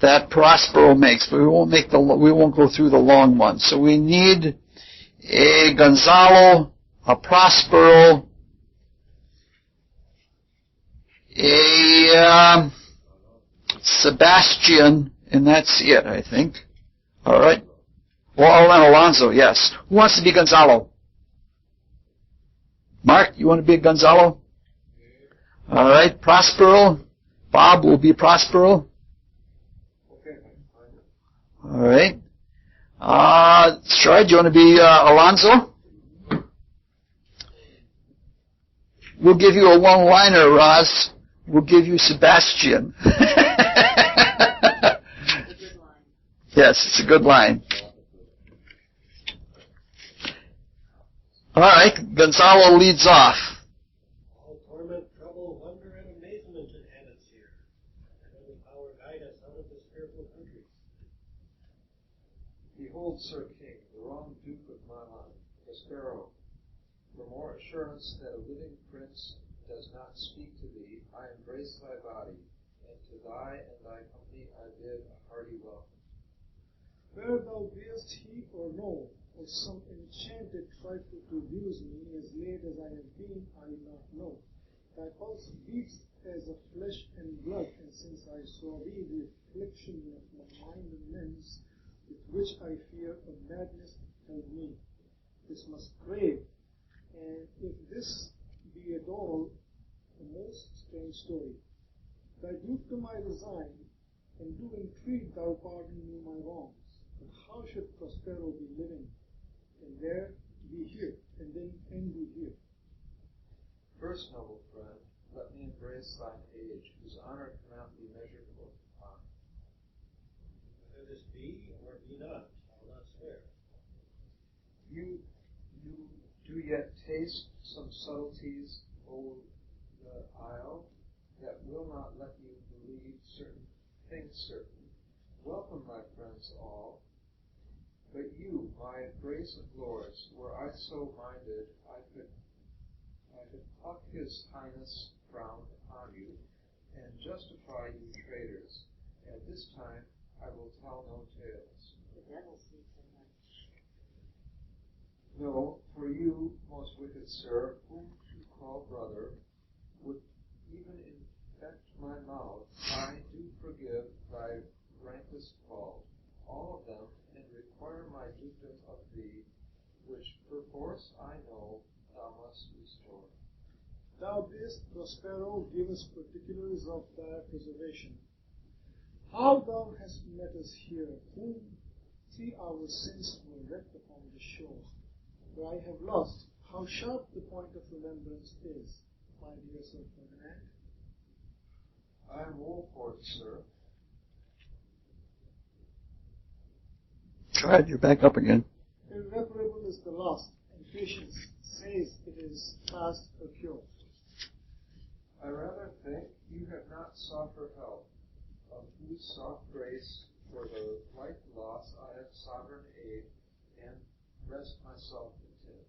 that Prospero makes, but we won't go through the long one. So we need a Gonzalo, a Prospero, a Sebastian, and that's it, I think. All right. Well, and Alonzo, yes. Who wants to be Gonzalo? Mark, you want to be Gonzalo? All right. Prospero. Bob will be Prospero. All right. Troy, do you want to be Alonzo? We'll give you a one-liner, Roz. We'll give you Sebastian. Yes, it's a good line. All right, Gonzalo leads off. All torment, trouble, wonder, and amazement inhabit us here. Heavenly power guide us out of this fearful country. Behold, Sir King, the wrong Duke of Milan, Prospero. For more assurance that a living prince does not speak to thee, I embrace thy body, and to thy and thy company I bid a hearty welcome. Where thou beest he or no, or some enchanted trifle to abuse me, as late as I have been, I not know. Thy pulse beats as of flesh and blood, and since I saw thee, the affliction of my mind and limbs, with which I fear a madness held me. This must crave, and if this be at all a most strange story, thy dukedom I resign, and do entreat thou pardon me my wrongs. But how should Prospero be living, and there be here, and then end be here? First, noble friend, let me embrace thine age, whose honor cannot be measured or defined. Whether this be or be not, I will not swear. You do yet taste some subtleties, O the isle, that will not let you believe certain things certain. Welcome, my friends all. But you, my embrace of lords, were I so minded, I could pluck his highness frown upon you, and justify you traitors. At this time I will tell no tales. The devil sees so much. No, for you, most wicked sir, whom you call brother, would even infect my mouth. I do forgive thy rankest fault, all of them, and require my dukedom of thee, which perforce I know thou must restore. Thou bidst, Prospero, give us particulars of thy preservation. How thou hast met us here, whom 3 hours since were wrecked upon the shore, where I have lost. How sharp the point of remembrance is, my dear Sir Ferdinand. I am all for it, sir. Try it, you're back up again. Irreparable is the loss, and patience says it is past a cure. I rather think you have not sought her help, of whose soft grace for the like loss I have sovereign aid, and rest myself content.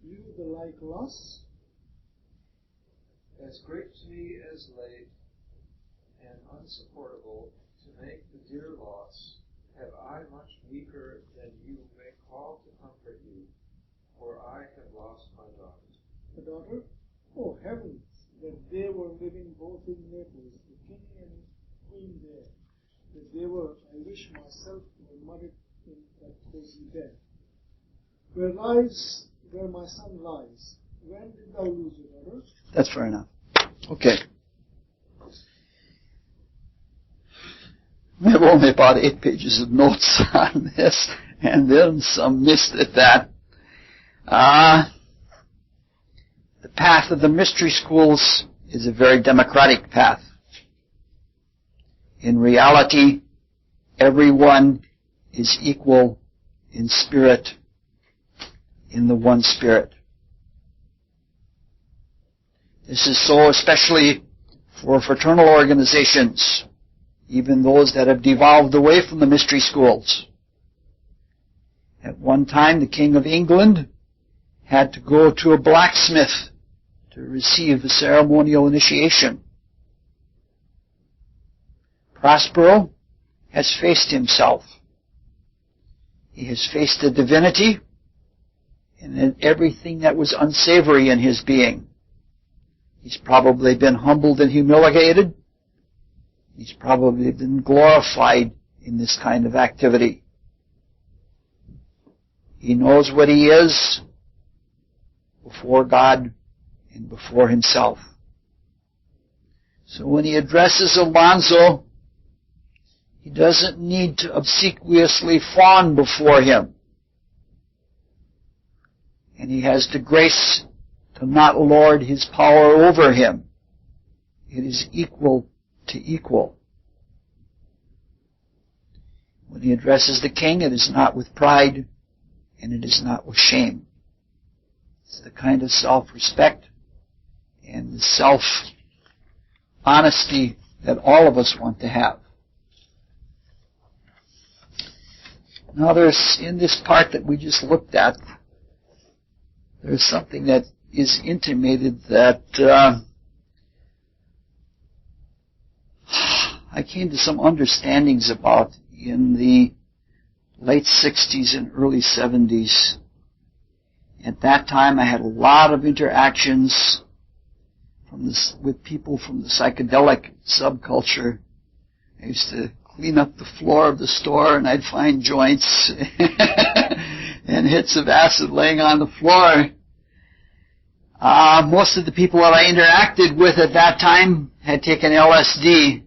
You the like loss? As great to me as late, and unsupportable, to make the dear loss, have I much weaker than you may call to comfort you, for I have lost my daughter. A daughter? Oh heavens, that they were living both in Naples, the king and queen there. That they were, I wish myself were mudded in that cozy bed. Where my son lies. When did thou lose your daughter? That's fair enough. Okay. We have only about 8 pages of notes on this, and then some missed at that. The path of the mystery schools is a very democratic path. In reality, everyone is equal in spirit, in the one Spirit. This is so especially for fraternal organizations, even those that have devolved away from the mystery schools. At one time, the King of England had to go to a blacksmith to receive a ceremonial initiation. Prospero has faced himself. He has faced the divinity and everything that was unsavory in his being. He's probably been humbled and humiliated. He's probably been glorified in this kind of activity. He knows what he is before God and before himself. So when he addresses Alonzo, he doesn't need to obsequiously fawn before him. And he has the grace to not lord his power over him. It is equal to equal. When he addresses the king, it is not with pride, and it is not with shame. It's the kind of self-respect and the self-honesty that all of us want to have. Now there's, in this part that we just looked at, there's something that is intimated that I came to some understandings about in the late 60s and early 70s. At that time, I had a lot of interactions with people from the psychedelic subculture. I used to clean up the floor of the store, and I'd find joints and hits of acid laying on the floor. Most of the people that I interacted with at that time had taken LSD,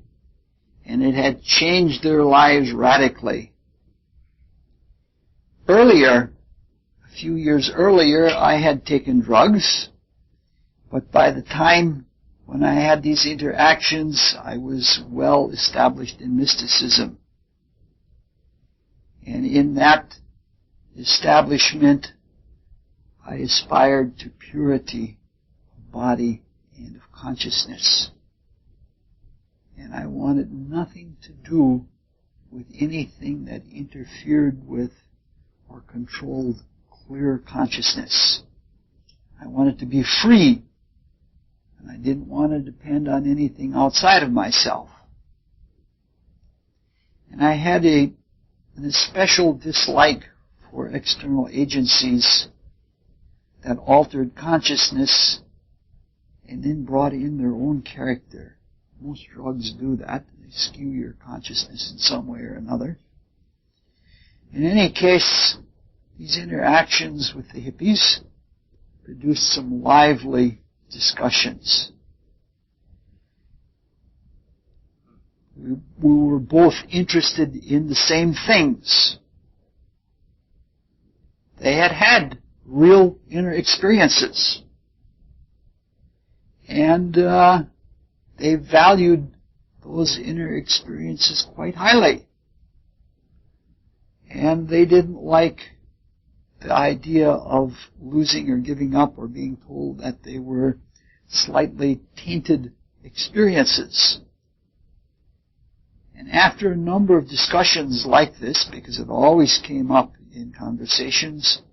and it had changed their lives radically. Earlier, a few years earlier, I had taken drugs, but by the time when I had these interactions, I was well established in mysticism. And in that establishment, I aspired to purity of body and of consciousness. And I wanted nothing to do with anything that interfered with or controlled clear consciousness. I wanted to be free, and I didn't want to depend on anything outside of myself. And I had an especial dislike for external agencies that altered consciousness and then brought in their own character. Most drugs do that. They skew your consciousness in some way or another. In any case, these interactions with the hippies produced some lively discussions. We were both interested in the same things. They had had real inner experiences. And they valued those inner experiences quite highly. And they didn't like the idea of losing or giving up or being told that they were slightly tainted experiences. And after a number of discussions like this, because it always came up in conversations,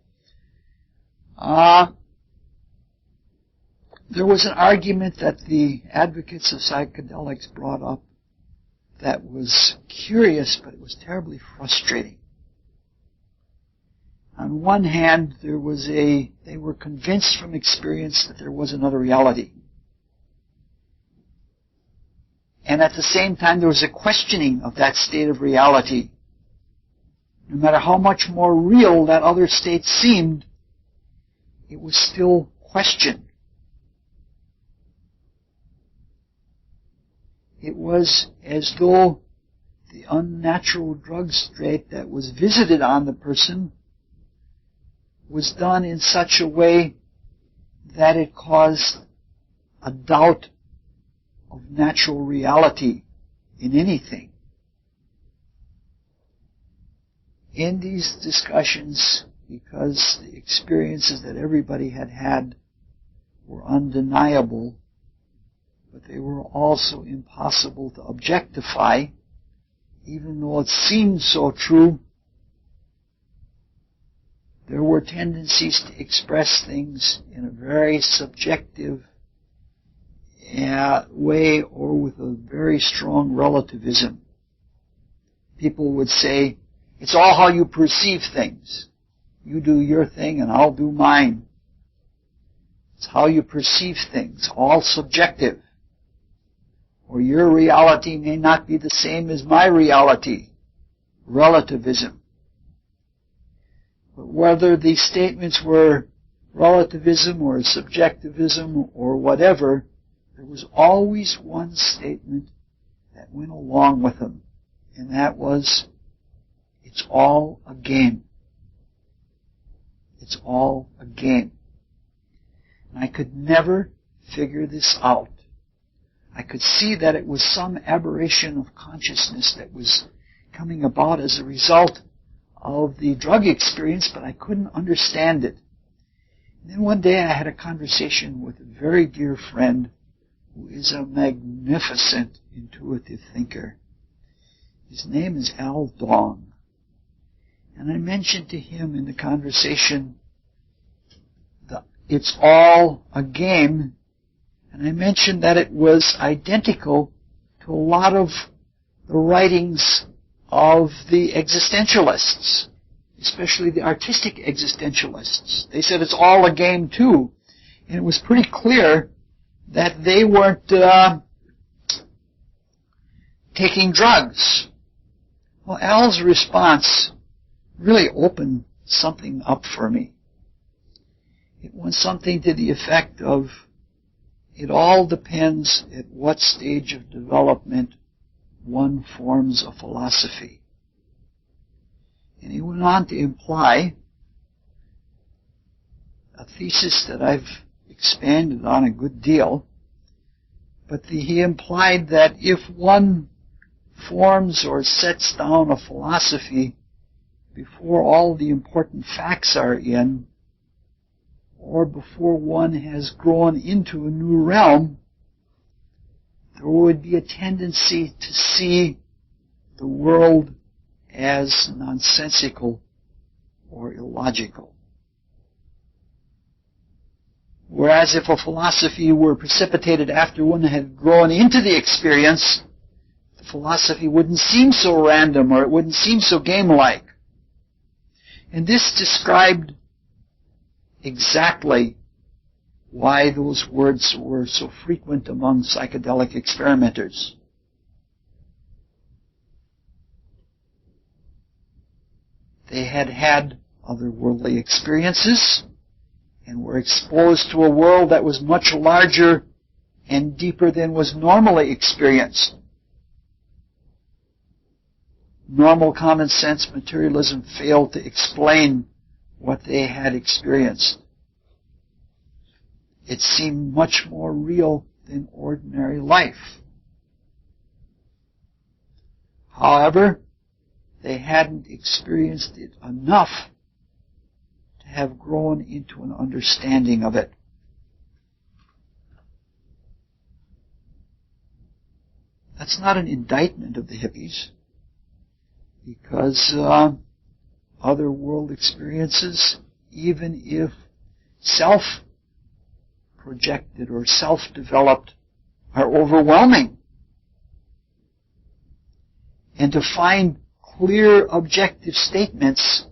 there was an argument that the advocates of psychedelics brought up that was curious, but it was terribly frustrating. On one hand, they were convinced from experience that there was another reality. And at the same time, there was a questioning of that state of reality. No matter how much more real that other state seemed, it was still questioned. It was as though the unnatural drug state that was visited on the person was done in such a way that it caused a doubt of natural reality in anything. In these discussions, because the experiences that everybody had had were undeniable, but they were also impossible to objectify, even though it seemed so true, there were tendencies to express things in a very subjective way or with a very strong relativism. People would say, it's all how you perceive things. You do your thing and I'll do mine. It's how you perceive things, all subjective. Or your reality may not be the same as my reality. Relativism. But whether these statements were relativism or subjectivism or whatever, there was always one statement that went along with them. And that was, it's all a game. It's all a game. And I could never figure this out. I could see that it was some aberration of consciousness that was coming about as a result of the drug experience, but I couldn't understand it. And then one day I had a conversation with a very dear friend who is a magnificent intuitive thinker. His name is Al Dong. And I mentioned to him in the conversation that it's all a game. And I mentioned that it was identical to a lot of the writings of the existentialists, especially the artistic existentialists. They said it's all a game too. And it was pretty clear that they weren't taking drugs. Well, Al's response really opened something up for me. It was something to the effect of, it all depends at what stage of development one forms a philosophy. And he went on to imply a thesis that I've expanded on a good deal, but he implied that if one forms or sets down a philosophy before all the important facts are in, or before one has grown into a new realm, there would be a tendency to see the world as nonsensical or illogical. Whereas if a philosophy were precipitated after one had grown into the experience, the philosophy wouldn't seem so random, or it wouldn't seem so game-like. And this described exactly why those words were so frequent among psychedelic experimenters. They had had otherworldly experiences and were exposed to a world that was much larger and deeper than was normally experienced. Normal common sense materialism failed to explain what they had experienced. It seemed much more real than ordinary life. However, they hadn't experienced it enough to have grown into an understanding of it. That's not an indictment of the hippies, because other world experiences, even if self-projected or self-developed, are overwhelming. And to find clear, objective statements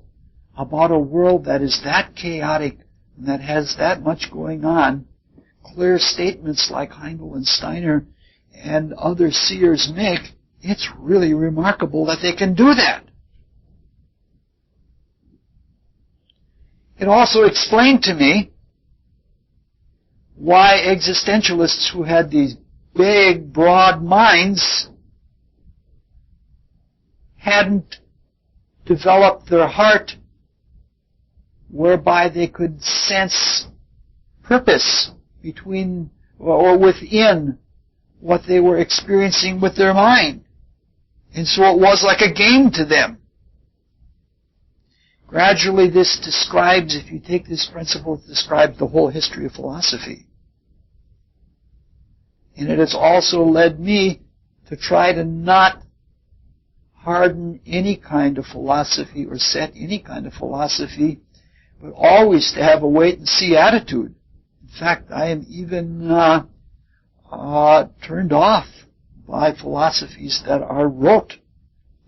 about a world that is that chaotic and that has that much going on, clear statements like Heindel and Steiner and other seers make, it's really remarkable that they can do that. It also explained to me why existentialists who had these big, broad minds hadn't developed their heart whereby they could sense purpose between or within what they were experiencing with their mind. And so it was like a game to them. Gradually this describes, if you take this principle, it describes the whole history of philosophy. And it has also led me to try to not harden any kind of philosophy or set any kind of philosophy, but always to have a wait-and-see attitude. In fact, I am even turned off by philosophies that are rote,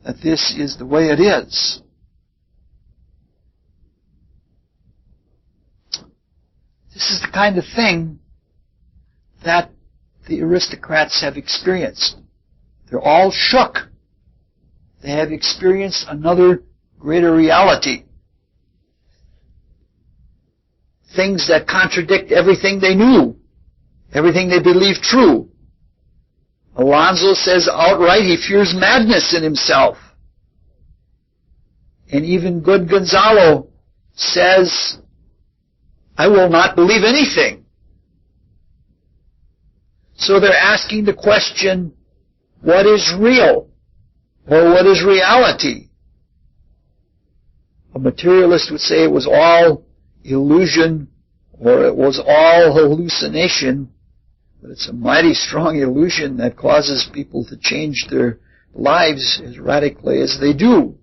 that this is the way it is. This is the kind of thing that the aristocrats have experienced. They're all shook. They have experienced another greater reality. Things that contradict everything they knew, everything they believed true. Alonso says outright he fears madness in himself. And even good Gonzalo says, I will not believe anything. So they're asking the question, what is real? Or what is reality? A materialist would say it was all illusion or it was all hallucination, but it's a mighty strong illusion that causes people to change their lives as radically as they do.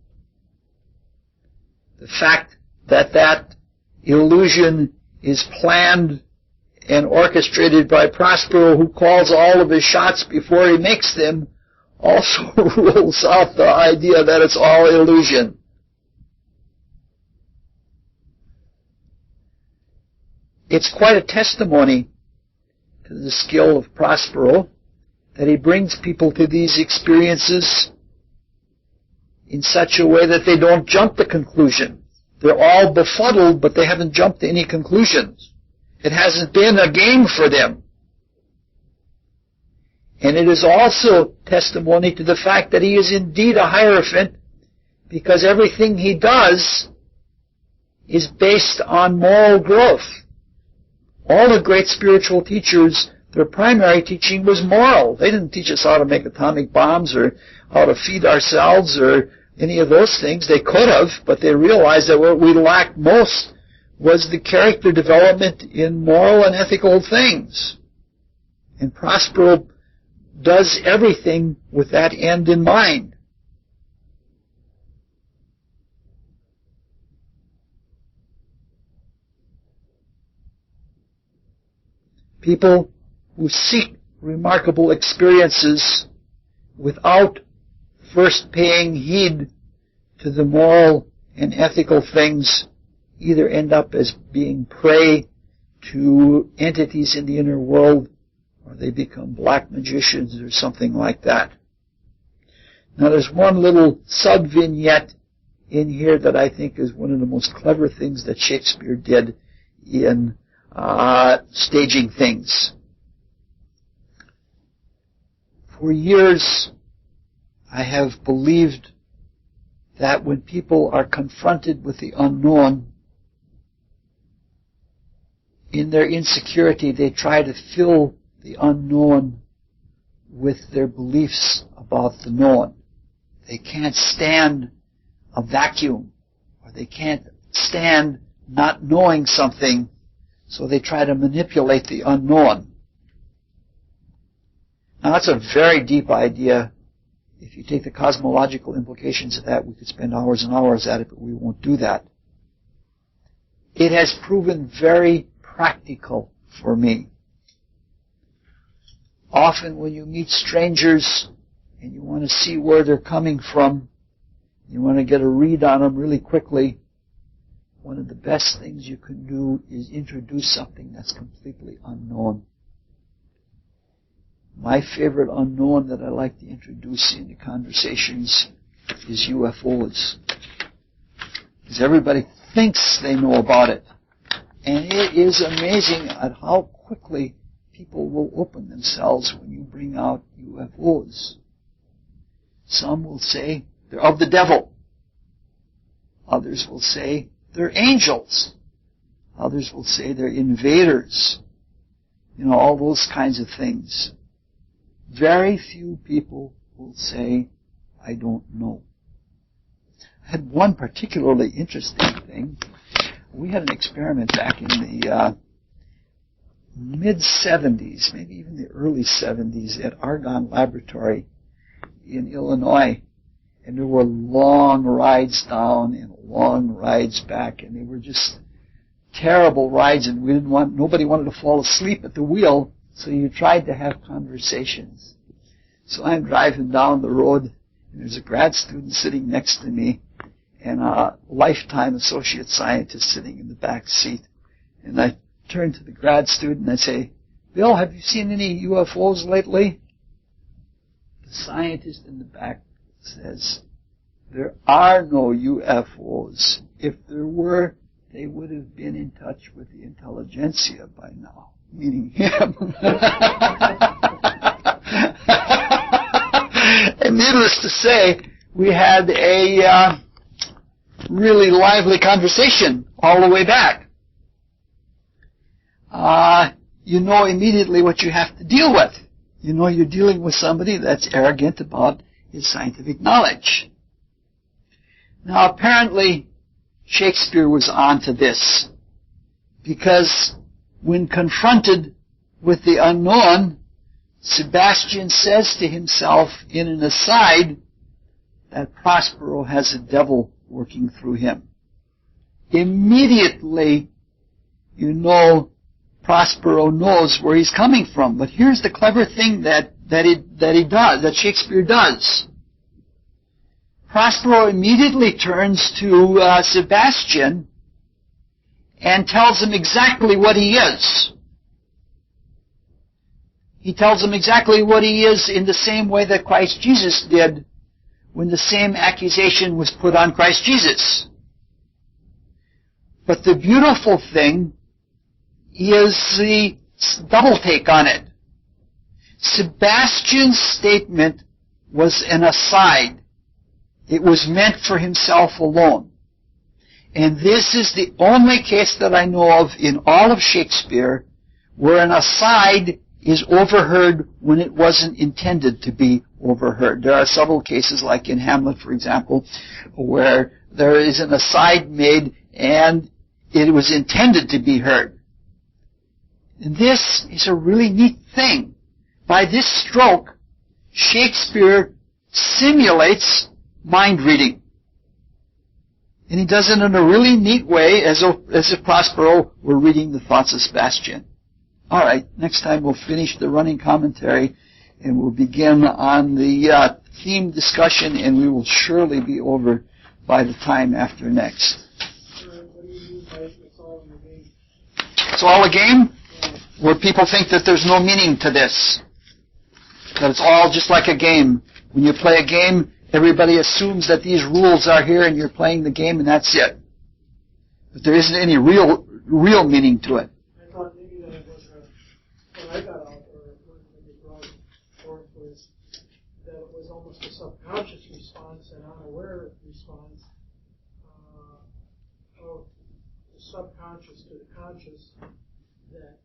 The fact that that illusion is planned and orchestrated by Prospero, who calls all of his shots before he makes them, also rules out the idea that it's all illusion. It's quite a testimony to the skill of Prospero that he brings people to these experiences in such a way that they don't jump to conclusion. They're all befuddled, but they haven't jumped to any conclusions. It hasn't been a game for them. And it is also testimony to the fact that he is indeed a Hierophant, because everything he does is based on moral growth. All the great spiritual teachers, their primary teaching was moral. They didn't teach us how to make atomic bombs or how to feed ourselves or any of those things. They could have, but they realized that what we lacked most was the character development in moral and ethical things. And Prospero does everything with that end in mind. People who seek remarkable experiences without first paying heed to the moral and ethical things either end up as being prey to entities in the inner world, or they become black magicians or something like that. Now there's one little sub-vignette in here that I think is one of the most clever things that Shakespeare did in staging things. For years, I have believed that when people are confronted with the unknown, in their insecurity, they try to fill the unknown with their beliefs about the known. They can't stand a vacuum, or they can't stand not knowing something, so they try to manipulate the unknown. Now that's a very deep idea. If you take the cosmological implications of that, we could spend hours and hours at it, but we won't do that. It has proven very practical for me. Often when you meet strangers and you want to see where they're coming from, you want to get a read on them really quickly, one of the best things you can do is introduce something that's completely unknown. My favorite unknown that I like to introduce into conversations is UFOs. Because everybody thinks they know about it. And it is amazing at how quickly people will open themselves when you bring out UFOs. Some will say they're of the devil. Others will say they're angels. Others will say they're invaders. You know, all those kinds of things. Very few people will say, I don't know. I had one particularly interesting thing. We had an experiment back in the mid-70s, maybe even the early 70s, at Argonne Laboratory in Illinois. And there were long rides down and long rides back, and they were just terrible rides, and nobody wanted to fall asleep at the wheel, so you tried to have conversations. So I'm driving down the road, and there's a grad student sitting next to me, and a lifetime associate scientist sitting in the back seat. And I turn to the grad student and I'd say, Bill, have you seen any UFOs lately? The scientist in the back says, there are no UFOs. If there were, they would have been in touch with the intelligentsia by now, meaning him. And needless to say, we had a really lively conversation all the way back. You know immediately what you have to deal with. You know you're dealing with somebody that's arrogant about his scientific knowledge. Now apparently Shakespeare was on to this, because when confronted with the unknown, Sebastian says to himself in an aside that Prospero has a devil working through him. Immediately, you know, Prospero knows where he's coming from. But here's the clever thing that Shakespeare does. Prospero immediately turns to Sebastian and tells him exactly what he is. He tells him exactly what he is in the same way that Christ Jesus did when the same accusation was put on Christ Jesus. But the beautiful thing is the double take on it. Sebastian's statement was an aside. It was meant for himself alone. And this is the only case that I know of in all of Shakespeare where an aside is overheard when it wasn't intended to be overheard. There are several cases, like in Hamlet, for example, where there is an aside made and it was intended to be heard. And this is a really neat thing. By this stroke, Shakespeare simulates mind reading. And he does it in a really neat way, as if Prospero were reading the thoughts of Sebastian. All right, next time we'll finish the running commentary and we'll begin on the theme discussion, and we will surely be over by the time after next. What do you mean by it's all in the game? It's all a game? Where people think that there's no meaning to this. That it's all just like a game. When you play a game, everybody assumes that these rules are here and you're playing the game and that's it. But there isn't any real meaning to it. I thought maybe that it was what I got out, or when you brought it forth, was that it was almost a subconscious response, an unaware response of the subconscious to the conscious, that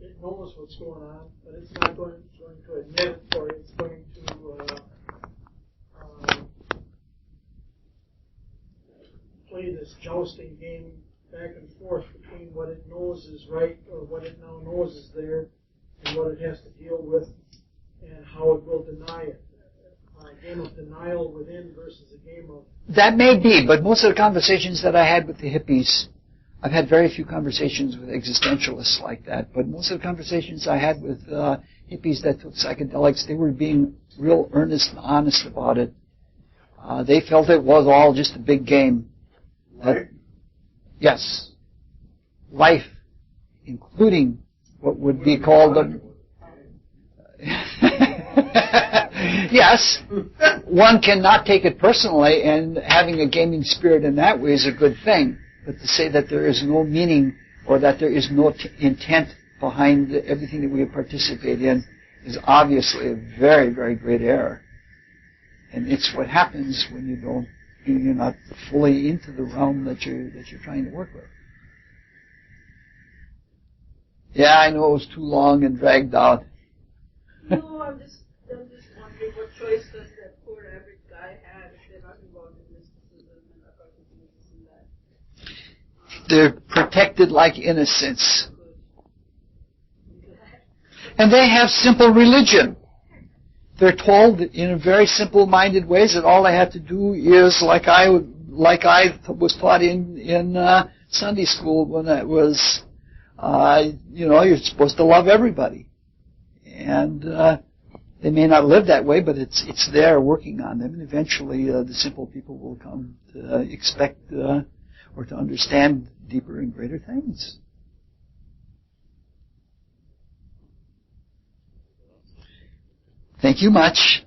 it knows what's going on, but it's not going to admit, or it's going to play this jousting game back and forth between what it knows is right, or what it now knows is there, and what it has to deal with, and how it will deny it. A game of denial within versus a game of... That may be, but most of the conversations that I had with the hippies, I've had very few conversations with existentialists like that, but most of the conversations I had with hippies that took psychedelics, they were being real earnest and honest about it. They felt it was all just a big game. Right? Yes. Life, including what would be called a... Yes, one cannot take it personally, and having a gaming spirit in that way is a good thing. But to say that there is no meaning or that there is no intent behind everything that we participate in is obviously a very, very great error. And it's what happens when you're not fully into the realm that you're trying to work with. Yeah, I know it was too long and dragged out. No, I'm just wondering what choice does that poor average guy have if they're not involved in mysticism and occultism and that? They're protected like innocents. And they have simple religion. They're told in very simple-minded ways that all they have to do is, like I was taught in Sunday school when I was, you're supposed to love everybody. And they may not live that way, but it's there working on them, and eventually the simple people will come to expect or to understand deeper and greater things. Thank you much.